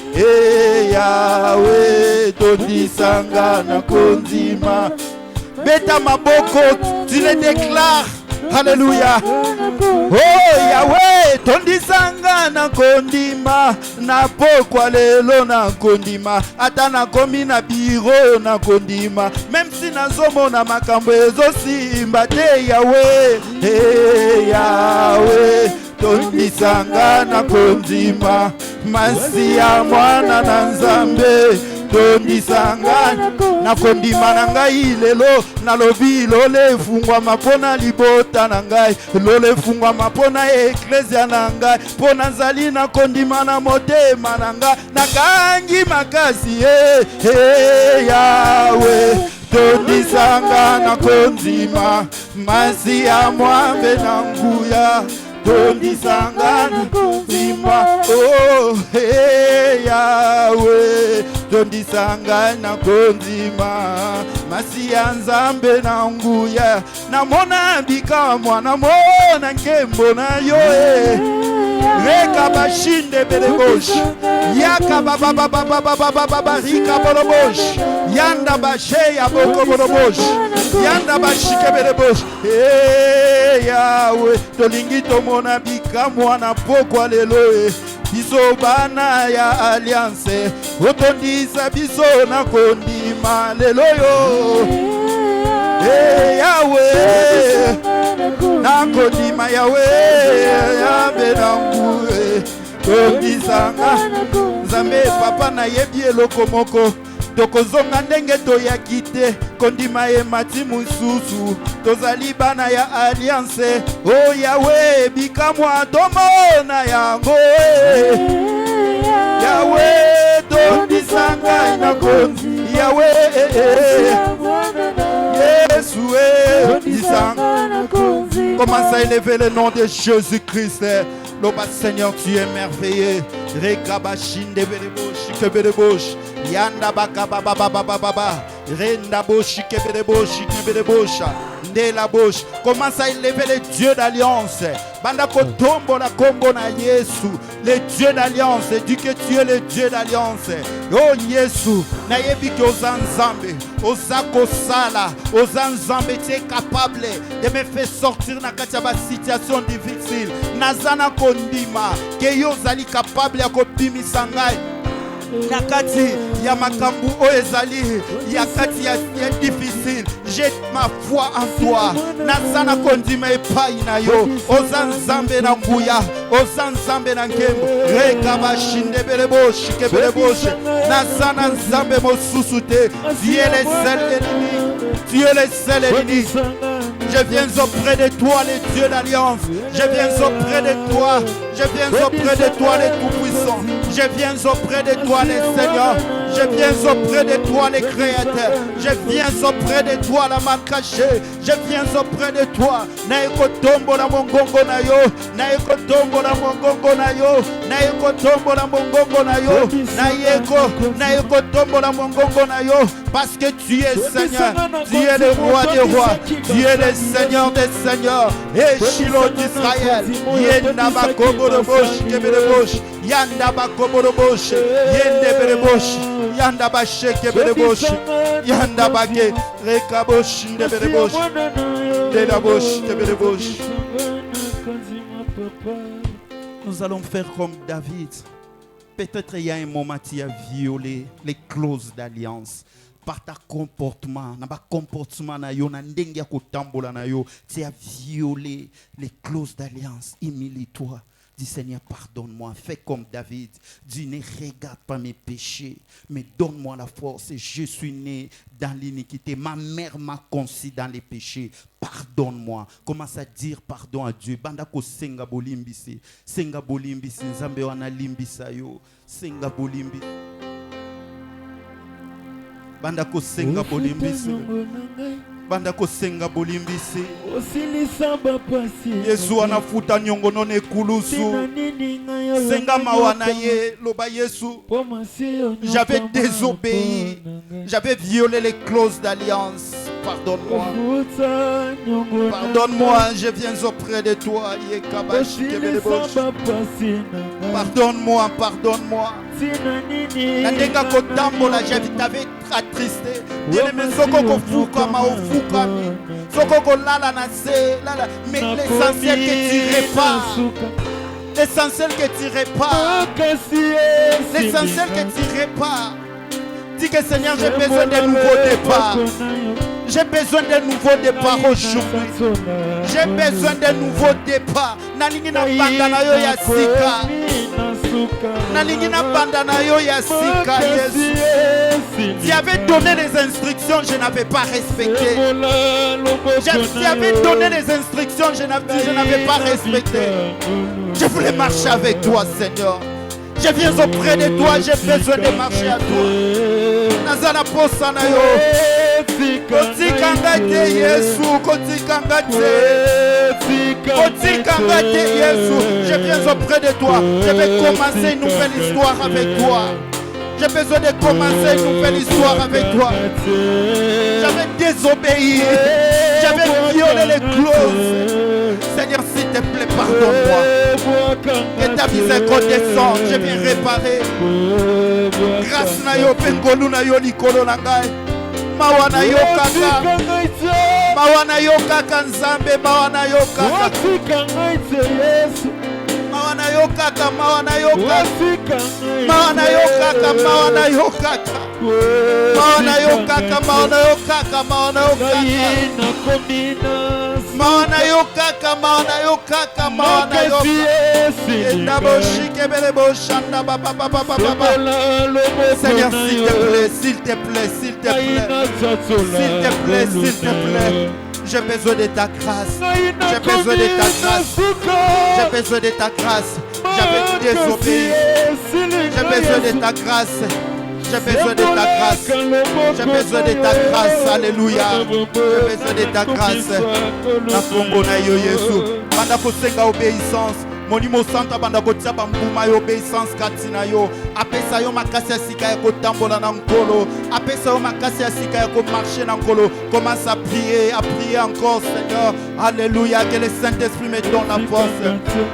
Yahweh, tondisanga na kondima. Beta maboko, tu le déclares. Alléluia. Oh Yahweh, tondisanga na kondima. Na pokwa lelo na kondima. Ata na komi na biro na kondima. Même si na zomo na makambo ezosimba te, Yahweh. Yahweh, tondisanga na kondima. Masia mwana na nzambe. Tondisanga na kondima na ngai lelo. Na lobi lole fungwa mapona libota na ngai. Lole fungwa mapona eklesia na ngai. Pona nzali na kondima na motema na ngai. Na kangi makasi Yahweh. Tondisanga na kondima. Masia mwambe na nguya. Tondisanga na kondima. Oh Yahweh. Tondisanga na kondima. Masia nzambe na nguya. Na mona bika mwana mona nkembo na yo Reka bashinde belebosh. Yaka baba rika bolobosh. Yanda bashe ya boko bolobosh. Yanda bashike belebosh. Yahweh, tolingi tomona bika mwana pokwa lelo biso bana ya alliance. Otondisa biso na kondima lelo yo. Yahweh, na kondima Yahweh. Yambe na ngure. Tondisanga Nzambe papa na yebi eloko moko. Tokozonga ndenge toyaki te. Kondima ye mati mususu. Tozali bana ya alliance. Oh Yahweh, bikamwa tomona yango. Yahweh, tondisanga na kondi. Yahweh, Yeshua, commence à élever le nom de Jésus-Christ. Loba Seigneur, tu es merveilleux. Rekabashinde beleboshi kebeleboshi. Yanda bakabababababa. Renda boshi kebeleboshi kebelebosha. Ndela boshi. Commence à élever les dieux d'alliance. Banda kotombo la kombo na Yesu. Les dieux d'alliance. Dis que tu es le Dieu d'alliance. Oh Yesu. Na yebi que ozanzambe. Ozako sala. Ozanzambe. Tu es capable de me faire sortir na katiaba situation difficile. Nazana kondima. Que yo zali capable ya kopimisa ngai. Nakati ya makambu oezali ya kati ya difficile. Jette ma foi en toi. Nazana kondima epai na yo. Ozanzambe na nguya. Ozanzambe na nkembo. Rekabashinde beleboshi kebeleboshi. Nazana nzambe mosusute. Tu es le seul ennemi. Tu es le seul ennemi. Je viens auprès de toi, les dieux d'alliance. Je viens auprès de toi. Je viens auprès de toi, les tout-puissants. Je viens auprès de toi, les seigneurs. Je viens auprès de toi, les créateurs. Je viens auprès de toi, la main cachée. Je viens auprès de toi. Naeko tombo na mongongo na yo. Naeko tombo na mongongo na yo. Naeko tombo na mongongo na yo. Naeko tombo na mongongo na yo. Parce que tu es Seigneur. Tu es le roi des rois. Tu es le Seigneur des seigneurs. Et Shiloh d'Israël. Yenda bakoborobosh kebelebosh. Yanda bakoborobosh. Yende belebosh. Yanda bashe kebelebosh. Yanda bake rekabosh ndebelebosh. Delabosh kebelebosh. Nous allons faire comme David. Peut-être il y a un moment où tu as violé les clauses d'alliance. Par ta comportement, tu as violé les clauses d'alliance. Humilie-toi. Dis Seigneur, pardonne-moi. Fais comme David. Dis, ne regarde pas mes péchés, mais donne-moi la force. Je suis né dans l'iniquité. Ma mère m'a conçu dans les péchés. Pardonne-moi. Commence à dire pardon à Dieu. Bandako senga bolimbisi. Senga bolimbisi. Nzambe wana limbisa yo. Senga bolimbisi. Bandako senga bolimbisi. Bandako senga bolimbisi. Yesu anafuta nyongono ne kulusu. Senga mawana ye loba Yesu. J'avais désobéi. J'avais violé les clauses d'alliance. Pardonne-moi. Pardonne-moi, je viens auprès de toi. Pardonne-moi, pardonne-moi. Nandenga kotambola, je t'avais attristé. Bien-aimé, soko kofuka ma ofuka mi. Soko kolala na se, lala. Mais l'essentiel que tu répares. L'essentiel que tu répares. L'essentiel que tu répares. Dis que Seigneur, j'ai besoin d'un nouveau départ. J'ai besoin d'un nouveau départ aujourd'hui. J'ai besoin d'un nouveau départ. Nalingi na bandana yo ya sika. Nalingi na bandana yo ya sika, Yesu. Tu avais donné les instructions, je n'avais pas respecté. Tu avais donné les instructions, je n'avais pas respecté. Je voulais marcher avec toi, Seigneur. Je viens auprès de toi, j'ai besoin de marcher à toi. Nazana posana yo. Kotikanga te Yesu, kotikanga te. Kotikanga te Yesu. Je viens auprès de toi. Je vais commencer une nouvelle histoire avec toi. J'ai besoin de commencer une nouvelle histoire avec toi. J'avais désobéi. J'avais violé les clauses. Seigneur, s'il te plaît, pardonne-moi. Que ta miséricorde descende. Je viens réparer. Grâce na yo pengolu na yo likolo na ngai. Mawana yo kaka. Mawana yo kaka nzambe. Mawana yo kaka. Mawana yo kaka. Mawana yo kaka. Mawana yo kaka. Mawana yo kaka. Mawana yo kaka. Mawana yo kaka. Mawana yo kaka. Mawana yo kaka. Mawana yo kaka. Mawana yo kaka. Ndaboshi kebele boshanda ba ba ba ba ba ba. Seigneur, s'il te plaît, s'il te plaît, s'il te plaît. S'il te plaît, s'il te plaît. J'ai besoin de ta grâce. J'ai besoin de ta grâce. J'ai besoin de ta grâce. J'avais désobéi. J'ai besoin de ta grâce. J'ai besoin de ta grâce. J'ai besoin de ta grâce. Alléluia. J'ai besoin de ta grâce. Na kombo na yo Yesu. Banda kosenga obéissance. Monimo santa banda kotia bambuma yo obéissance katina yo. Apesa yo makasi ya sika ya kotambola na nkolo. Apesa yo makasi ya sika ya marcher na nkolo. Commence à prier encore Seigneur. Alléluia. Que le Saint-Esprit me donne la force.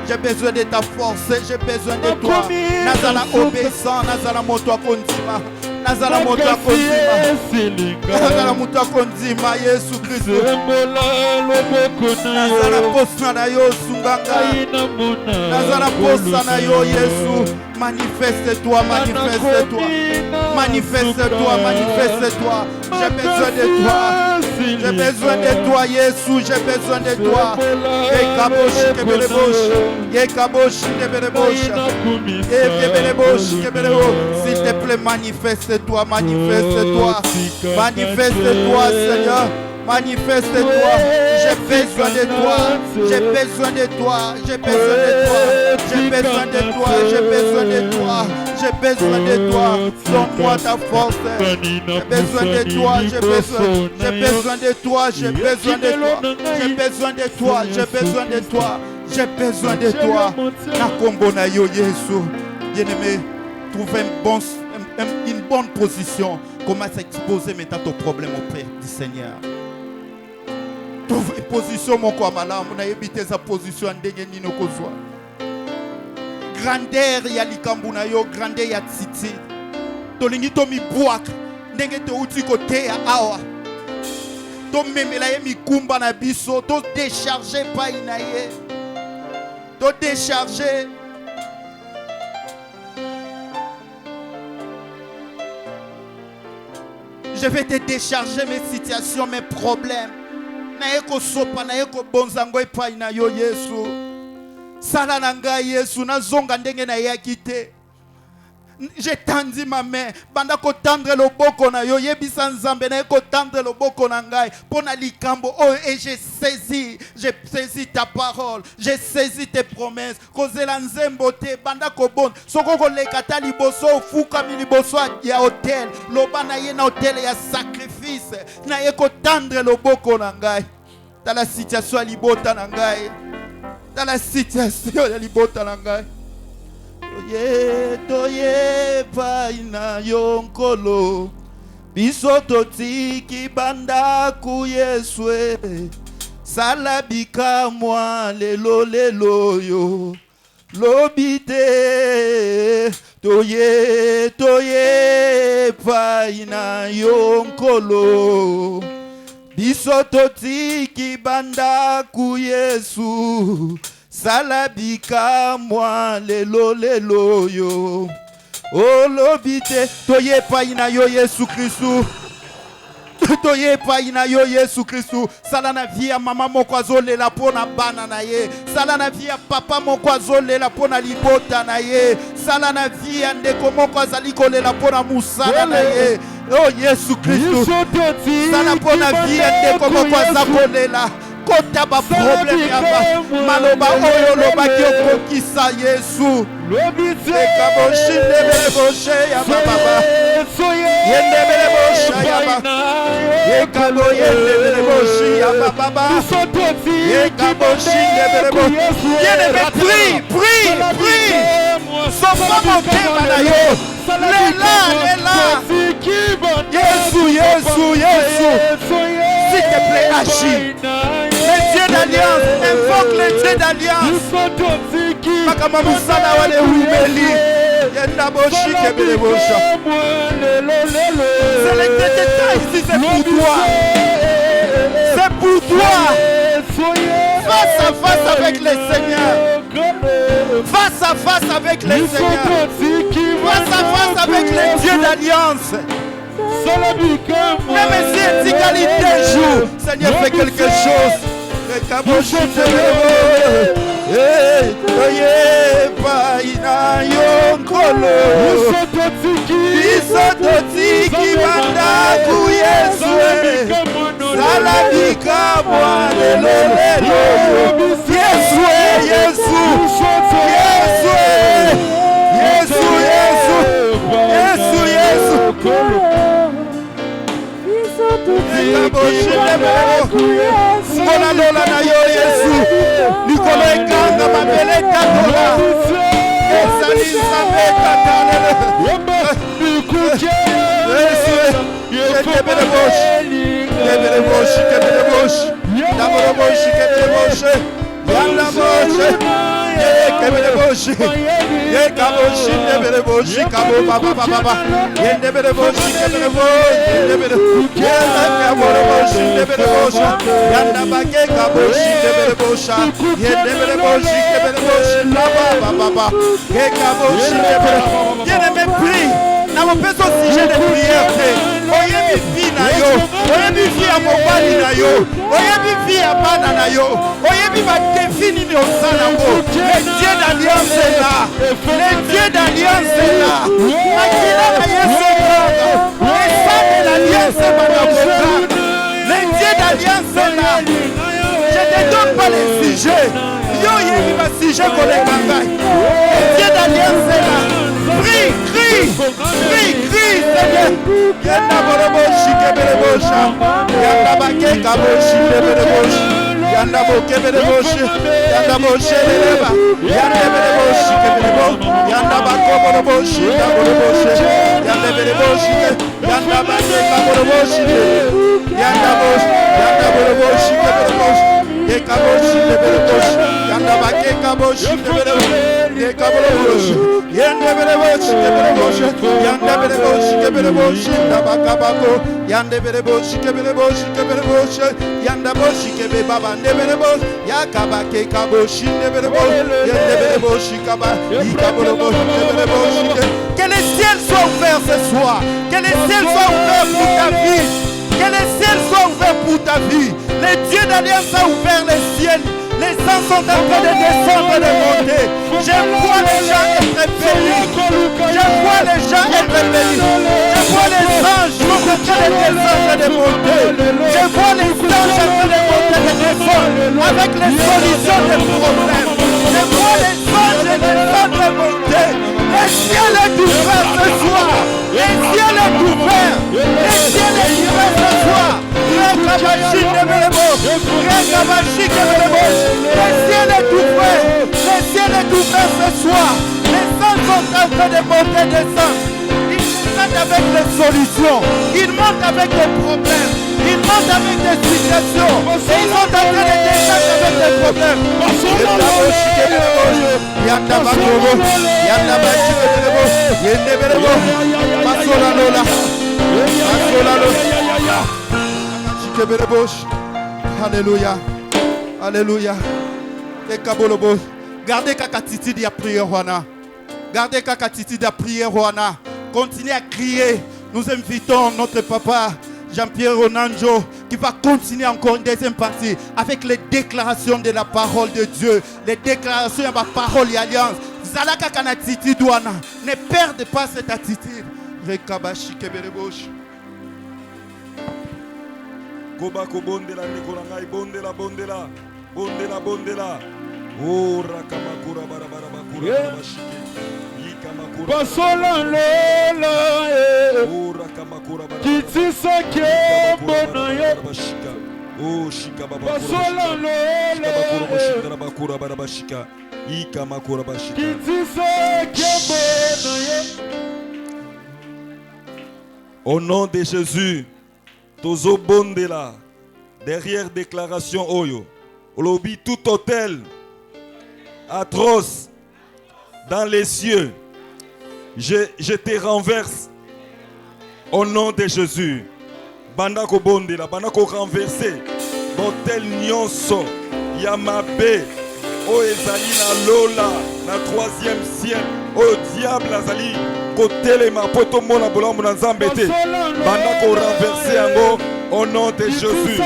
J'ai besoin de ta force. J'ai besoin de toi. Nazala obéissant. Nazala moto akondima. Nazala moto akondima. Nazala moto akondima Yesu Christ. Nazala posa na yo sunganga. Nazala posa na yo Yesu. Manifeste-toi, manifeste-toi. Manifeste-toi, manifeste-toi. J'ai besoin de toi. J'ai besoin de toi Yesu. J'ai besoin de toi. Ekaboshi kebeleboshi. Ekaboshi kebeleboshi. Ekebeleboshi kebeleboshi. S'il te plaît, manifeste-toi, manifeste-toi. Manifeste-toi Seigneur. Manifeste-toi, j'ai besoin de toi, j'ai besoin de toi, j'ai besoin de toi, j'ai besoin de toi, j'ai besoin de toi, j'ai besoin de toi, donne-moi ta force, j'ai besoin de toi, j'ai besoin de toi, j'ai besoin de toi, j'ai besoin de toi, j'ai besoin de toi, j'ai besoin de toi, na kombo na yo Yesu, bien-aimé, trouve une bonne position, commence à exposer maintenant ton problème auprès du Seigneur. Trouve une position mon quoi malamu na yebite sa position ndenge nino kozwa. Grandeur ya likambu na yo, grandeur ya titi. Tolingi to mi buaka ndenge to uti kote ya awa. To memela ye mikumba na biso, to décharger pa inaye. To décharger. Je vais te décharger mes situations, mes problèmes. Naeko sopa naeko bonzango epai na yo Yesu. Sala na ngai Yesu nazonga ndenge na yakite. J'ai tendu ma main banda ko tendre loboko na yo yebisa nzambe naeko tendre loboko na ngai pona likambo oh et j'ai saisi ta parole, j'ai saisi tes promesses. Kozela nzembo te banda ko bon soko ko lekata liboso fuka mi liboso ya hotel loba na ye na hotel ya sacrifice na ye ko tendre loboko na ngai. Dans la situation ya libota na ngai, dans la situation ya libota na ngai. Toye pa ina yonkolo biso totiki banda ku Yesue salabika mwa lelo yo lobite toye pa ina yonkolo biso totiki banda ku Yesu salabika mwa lelo yo olobite toye pa ina yo Yesu Kristu. Toye pa ina yo Yesu Kristu. Sala na vie ya mama moko azolela pona bana na ye. Sala na vie ya papa moko azolela pona libota na ye. Sala na vie ya ndeko moko azali kolela pona musala na ye. Oh Yesu Kristu. Sala pona vie ya ndeko moko azakolela kota ba problème yaba maloba oyo loba ki okokisa Yesu. Ekaboshi ndebele boshe ya baba yendebele boshe ya baba ekabo yendebele boshe ya baba ekaboshi ndebele boshe. Bien-aimé, prie sofa motema na yo lela Yesu s'il te plaît agis. Les dieux d'alliance, invoque les dieux d'alliance. Makama musala wale humeli. Yenda boshi kebele bosha. C'est les détails ici, c'est pour toi. C'est pour toi. Face à face avec les seigneurs. Face à face avec les seigneurs. Face à face avec les dieux d'alliance. Même si égalité joue, Seigneur fait quelque chose. Ngolalola na yo Yesu likolo ekanga mabele tatola ezali nzambe katalele kebele boshi dabolo boshi kebele boshi yanda boshi kebele boshi ye kaboshi kebele boshi kabo baba yende boshi kebele boshi kebele kabolo boshi kebele boshi yanda bake kaboshi kebele boshi yende boshi kebele boshi baba ye kaboshi kebele yene me prie na mopeso sujet de prière oye mi vie na yo oye mi vie a mobali na yo oye mi vie a bana na yo oye mi va définir ni osana ngo le Dieu d'alliance est là le Dieu d'alliance est là makila na Yesu le sang de l'alliance est là le Dieu d'alliance est là je te donne pas les sujets yo yebi ba sujet koleka ngai le Dieu d'alliance est là prie Seigneur yanda boroboshi kebele bosha yanda bake kaboshi kebele boshi yanda bokebele boshi yanda bosheleba yanda bele boshi kebele bo yanda bako boroboshi kebele boshi yanda bele boshi yanda bake kaboroboshi yanda boroboshi kebele boshi ye kaboshi kebele boshi yanda bake kaboshi kebele boshi ye kaboroboshi yanda bele boshi kebele boshi yanda bele boshi kebele boshi ndabaka bako yanda bele boshi kebele boshi yanda boshi kebe baba ndebele boshi yakabake kaboshi ndebele boshi yanda bele boshi kaba ikabolo boshi ndebele boshi que les ciels soient ouverts ce soir que les ciels soient ouverts pour ta vie que les ciels soient ouverts pour ta vie le Dieu d'alliance a ouvert les ciels. Les anges sont en train de descendre et de monter. Je vois les gens être bénis. Je vois les gens être bénis. Je vois les anges sont en train de descendre et de monter. Je vois les anges en train de monter et de descendre avec les solutions des problèmes. Je vois les anges descendre et monter. Le ciel est ouvert ce soir. Le ciel est ouvert. Le ciel est ouvert ce soir. Le ciel est ouvert. Le ciel est ouvert ce soir. Les anges sont en train de monter et descendre. Ils montent avec des solutions. Ils montent avec des problèmes. Ils montent avec des situations. Et ils sont en train de descendre avec des problèmes. Alléluia. Alléluia. Gardez kakatiti de prière wana. Gardez kakatiti de prière wana. Continuez à crier. Nous invitons notre papa Jean-Pierre Ronanjo qui va continuer encore une deuxième partie avec les déclarations de la parole de Dieu. Les déclarations de la parole et alliance. Zalaka kanatiti douana. Ne perdez pas cette attitude. Rekabashi keberebosh. Kobako bondela nikorangai bondela bondela oh rakamakura barabara bashike ikamakura basola lola oh rakamakura kitisa ke bonaye bashika oh shika baba basola lola bakura barabashika ikamakura bashika kitisa ke bonaye. Au nom de Jésus, Tozo Bondela, derrière déclaration Oyo, Olobi tout hôtel atroce dans les cieux, je te renverse au nom de Jésus. Bandako Bondela, Bandako renversé, Botel Nyonso, Yamabe, O Ezali na Lola, na troisième ciel, O diable Azali. Poto mona bolamu na nzambete bandako renverser yango au nom de Jésus,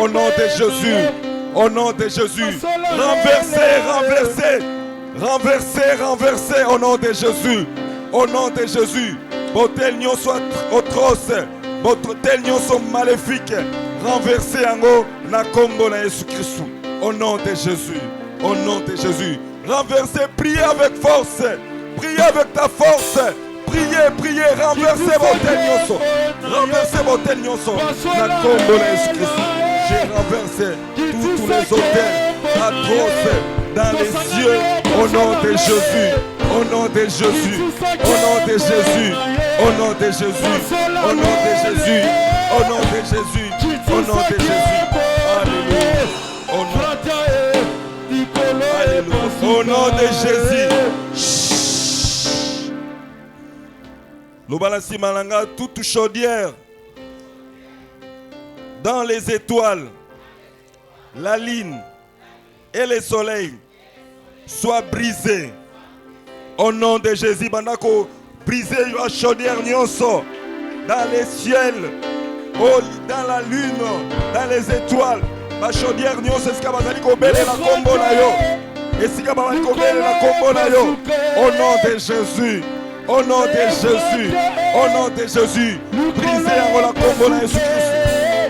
au nom de Jésus, au nom de Jésus, renverser au nom de Jésus, au nom de Jésus. Botel nyon soit atroce, botel nyon soit maléfique, renverser yango na kombo na Jésus Christ, au nom de Jésus, au nom de Jésus. Renverser, priez avec force. Prie avec ta force. priez, renversez vos tels nyonso. Renversez vos tels nyonso. Na combo de Jésus-Christ. J'ai renversé tous les hôtels atroces dans les cieux au nom de Jésus. Au nom de Jésus. Au nom de Jésus. Au nom de Jésus. Au nom de Jésus. Au nom de Jésus. Au nom de Jésus. Alléluia. Au nom de Jésus. Nous balançons malanga toute chaudière dans les étoiles, la lune et le soleil soient brisés. Au nom de Jésus, bandako briser la chaudière nyonso dans les ciels, dans la lune, dans les étoiles. La chaudière nyonso est-ce que bazali ko bele la combo na yo? Est-ce que bazali ko bele la combo na yo? Au nom de Jésus. Au nom de Jésus, au nom de Jésus, brisez en la combo na Jésus-Christ.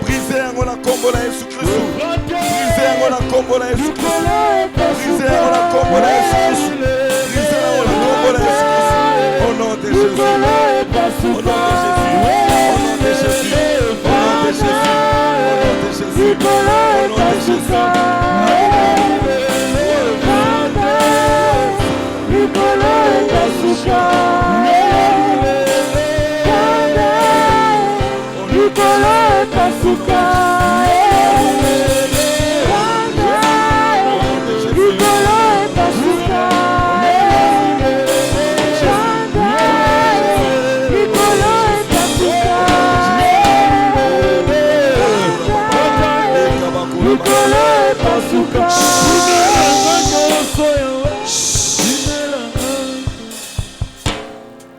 Brisez en la combo na Jésus-Christ. Brisez en la combo na Jésus-Christ. Brisez en la combo na Jésus-Christ. Brisez en la combo na Jésus-Christ. Au nom de Jésus. Au nom de Jésus. Au nom de Jésus. Au nom de Jésus. Au nom de Jésus. Au nom de Jésus.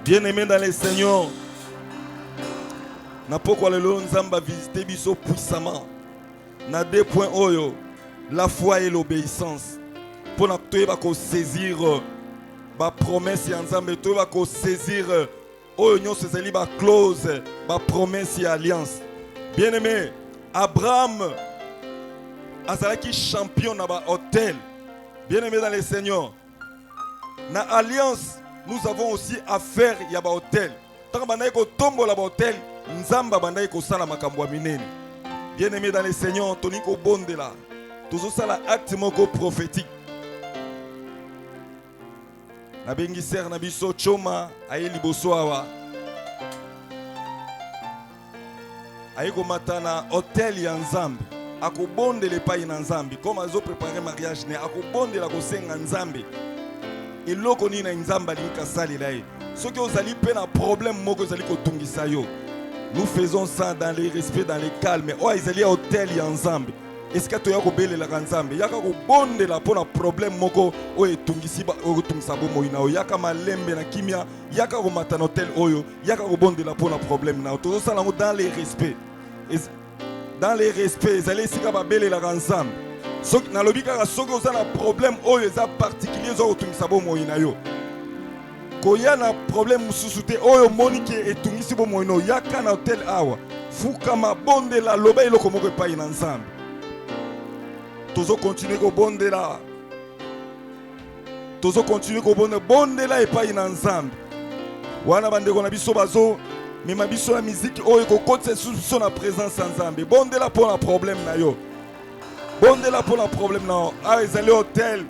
Bien-aimés dans les Seigneurs, na pourquoi le Nzamba visiter biso puissamment. Na deux points oyo, la foi et l'obéissance. Pour na toyeba ko saisir ba promesse ya Nzambe, toyeba ko saisir oyo nyonso ezali ba clause, ba promesse ya alliance. Bien-aimé, Abraham azalaki champion na ba hôtel. Bien-aimé dans les Seigneurs, na alliance nous avons aussi affaire ya ba hôtel. Tant bandaye ko tombo la ba hôtel, Nzamba bandaye ko sala makambo ya minene. Bien-aimé dans les Seigneurs, toni ko bondela. Tozo sala acte moko prophétique. Na bengi ser na biso choma aye liboso awa. Aye ko matana hôtel ya Nzambe. Ako bondele pa ina Nzambe. Comme azo préparer mariage ne ako bondela ko senga Nzambe. Et loko ni na Nzamba linka sali lai. Ce que vous allez payer un problème moko zali ko tungisa yo. Nous faisons ça dans le respect, dans le calme. Oh, ils allaient à hôtel et ensemble. Est-ce que tu as obéi la ensemble? Il y a un bon de la pour un problème moko o etungisi ba o tungisa bo moina o yaka malembe na kimia yaka ko matan hôtel oyo yaka ko bon de la pour un problème na tout ça dans le respect. Dans le respect, ils allaient sika ba belle la ensemble. So na lobika so ko ça un problème oyo za particulier zo tungisa bo moina yo. Koya na problème mususute oyo monike etungisi bo moino yaka na hôtel awa fukama bonde la loba iloko moko pa ina ensemble. Tozo continuer ko bonde la. Tozo continuer ko bonde la et pas ina ensemble. Wana bande ko na biso bazo mais ma biso la musique oyo ko kote sous na présence ensemble. Bonde la pour un problème na yo. Bonde la pour un problème na. Ah ils allaient hôtel.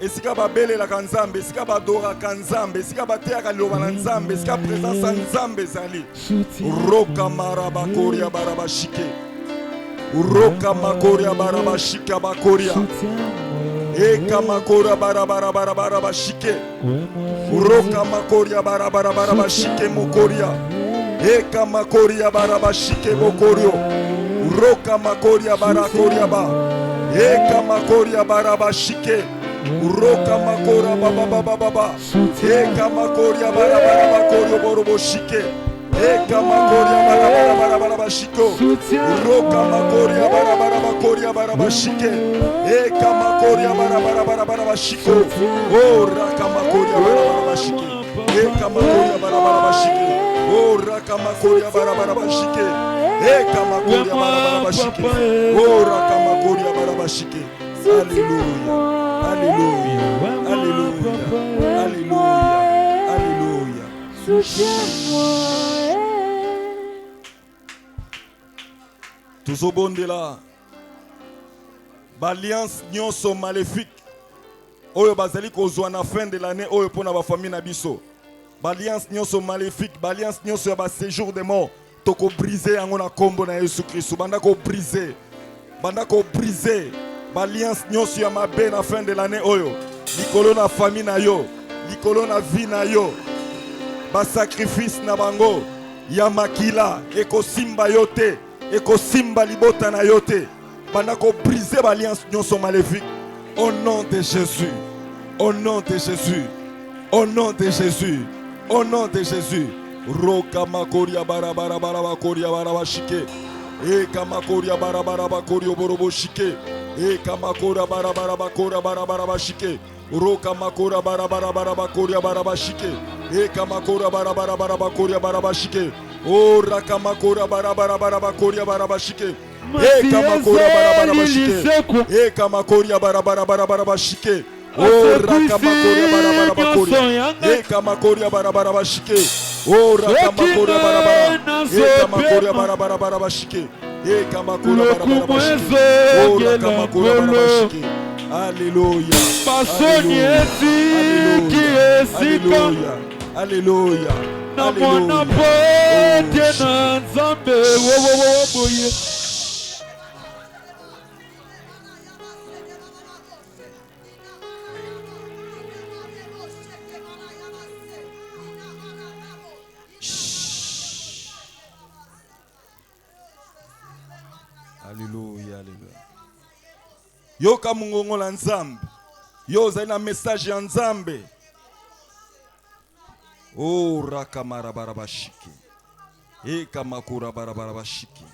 Esika ba bele la kanzambe, esika ba dora kanzambe, esika ba teaka loba na nzambe, esika présence en nzambe zali. Roka maraba koria baraba shike. Roka makoria baraba shika bakoria. Eka makoria baraba baraba shike. Roka makoria baraba baraba shike mokoria. Eka makoria baraba shike mokorio. Roka makoria barakoria ba. Eka makoria baraba shike. Uroka makora baba baba eka makoria bara korio borobo shike eka makoria bara shiko uroka makoria bara koria bara shike eka makoria bara shiko o raka makoria bara shike eka makoria bara shike o raka makoria bara shike eka makoria bara shike o raka makoria bara shike. Alléluia. Alléluia. Alléluia. Alléluia. Alléluia. soutiens-moi. Tozobondela Alliance nyonso maléfique oyo bazali kozwa na fin de l'année oyo pona ba famille na biso. Alliance nyonso maléfique, alliance nyonso ya ba séjour de mort, toko briser yango na kombo na Yesu Christ. Banda ko briser. Banda ko briser. Alliance nyonso ya mabe na fin de l'année oyo. Likolo na famille na yo, likolo na vie na yo. Ba sacrifice na bango ya makila ekosimba yote, ekosimba libota na yote. Banda ko briser ba alliance nyonso maléfique. Au nom de Jésus. Au nom de Jésus. Au nom de Jésus. Au nom de Jésus. Roka makoria barabara baraba koria baraba shike. E kamakoria barabara bakorio borobo shike. E kamakora barabara bakora barabara shike. Roka makora barabara baraba koria baraba shike. E kamakora barabara baraba koria baraba shike. O rakamakora barabara baraba koria baraba shike. E kamakora barabara bashike. E kamakoria barabara barabara bashike. O rakamakoria barabara bakoria. E kamakoria barabara bashike. O rakamakoria barabara. E kamakoria barabara barabara bashike. E kamakoria barabara bashike. O rakamakoria barabara bashike. Alléluia. Alléluia. Alléluia. Alléluia. Alléluia. Alléluia, alléluia. Yo kamungongo la nzambe. Yo zai na message ya nzambe. Oh rakamara barabashiki. E kamakura barabarabashiki.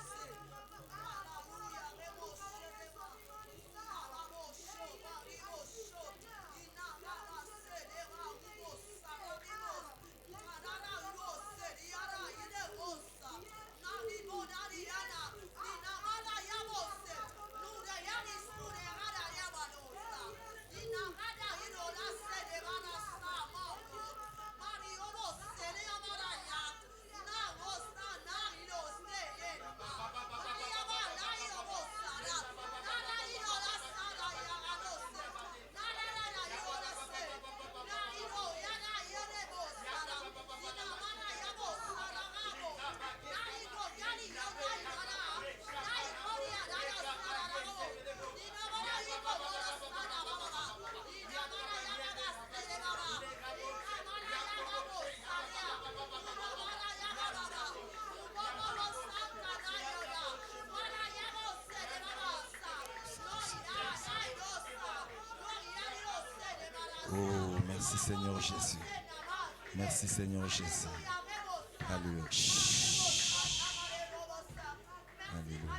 Oh, merci Seigneur Jésus. Merci Seigneur Jésus. Alléluia. Alléluia.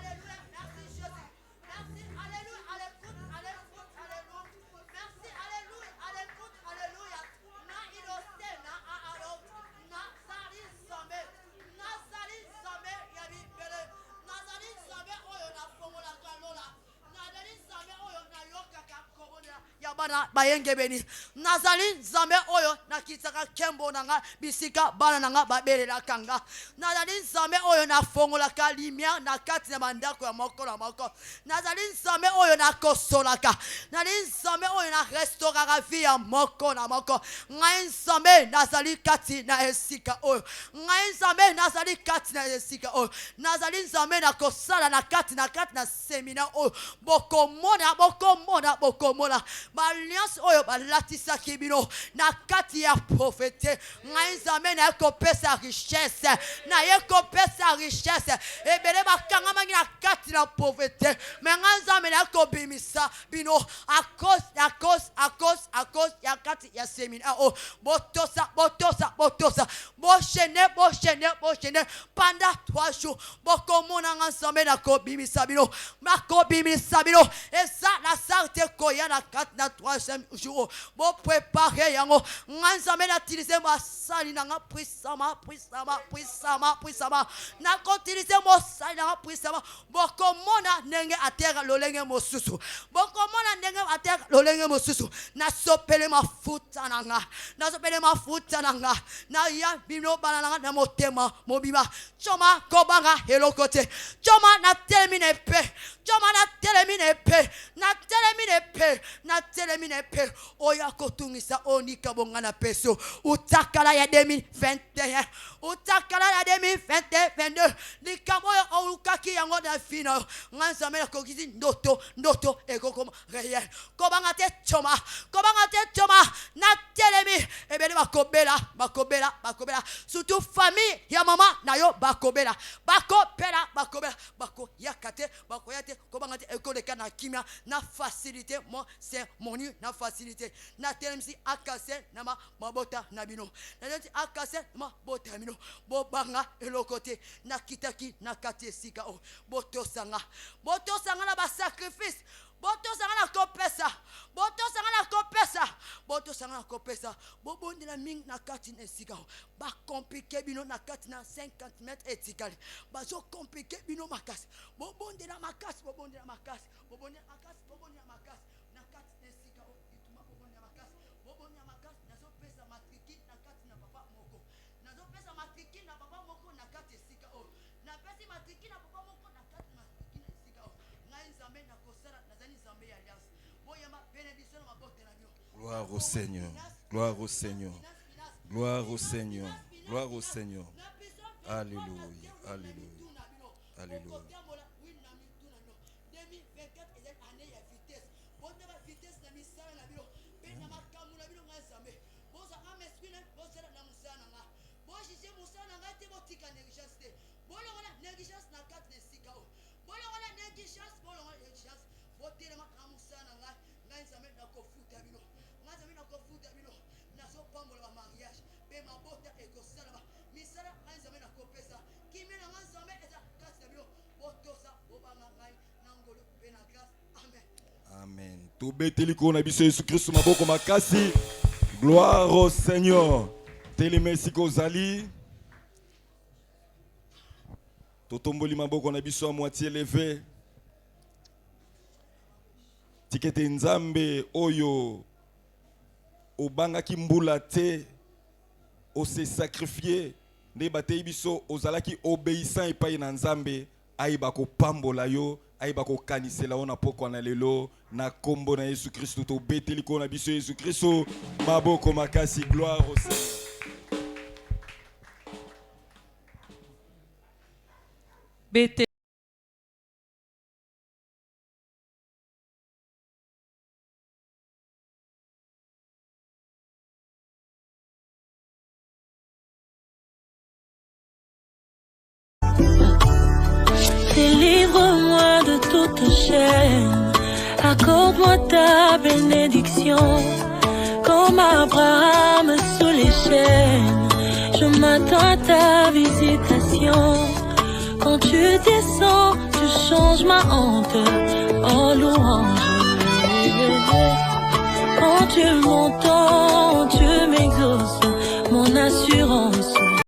Bayenge beni nazali nzambe oyo nakitaka kembo nanga bisika bana nanga babelela kanga nazali nzambe oyo nafongolaka limia na kati na bandako ya moko na moko nazali nzambe oyo nakosolaka nazali nzambe oyo na restauraka vie ya moko na moko ngai nzambe nazali kati na esika oyo ngai nzambe nazali kati na esika oyo nazali nzambe nakosala na kati na semina oyo bokomona alliance oyo balatisa kibino na kati ya profete ngai nzambe na ekopesa richesse na ekopesa richesse ebele bakangama na kati na profete mais ngai nzambe na ekobimisa bino à cause ya kati ya semina o botosa bochene pendant 3 jours bokomona ngai nzambe na kobimisa bino et ça la sarte bokoya na kati na 3e jour bo préparer yango nganzambe na utiliser ma sali na nga puissamment na utiliser mo sali na nga puissamment bokomona ndenge atera lolenge mosusu bokomona ndenge atera lolenge mosusu na sopele mafuta na nga na ya bino bana na nga na motema mobima choma kobanga elokote choma na telemine pe na telemine pe oya kotungisa onika bonga na peso utakala ya 2021 utakala ya 2022 likambo ya olukaki yango na fino nganzambe na kokisi ndoto ekokoma réel kobanga te choma na telemi ebele bakobela surtout famille ya mama na yo bakobela bako yakate kobanga te ekoleka na kimia na facilité moi c'est mon nu na facilité na telemsi akase na mabota na bino na telemsi akase na mabota na bino bobanga elokote na kitaki na kati esika o botosanga na ba sacrifice botosanga na kopesa bobondela mingi na kati na esika o ba compliqué bino na kati na 50 mètres etikali bazo compliqué bino makasi bobondela makasi na kati na esika o ituma bobondela makasi nazo pesa matriki na kati na papa moko na kati esika o na pesi matriki na papa moko na kati na esika o ngai nzambe na kosala nazali nzambe ya alliance boyama bénédiction na mabote na bino. Gloire au Seigneur, gloire au Seigneur, gloire au Seigneur, gloire au Seigneur. Alléluia, alléluia, alléluia. Amen. Tobeteliko na biso Yesu Kristo maboko makasi. Gloire au Seigneur. Telemesi kozali. Totomboli maboko na biso à moitié levé. Tikete nzambe oyo obangaki mbula te ose sacrifier ne batei biso ozalaki obéissant epai na nzambe aiba ko pambola yo aiba ko kanisela ona poko na lelo na kombo na Yesu Kristo to beteliko na biso Yesu Kristo maboko makasi gloire au Seigneur. Délivre-moi de toute chaîne, accorde-moi ta bénédiction, comme Abraham sous les chaînes, je m'attends à ta visitation. Quand tu descends, tu changes ma honte en louange. Quand tu montes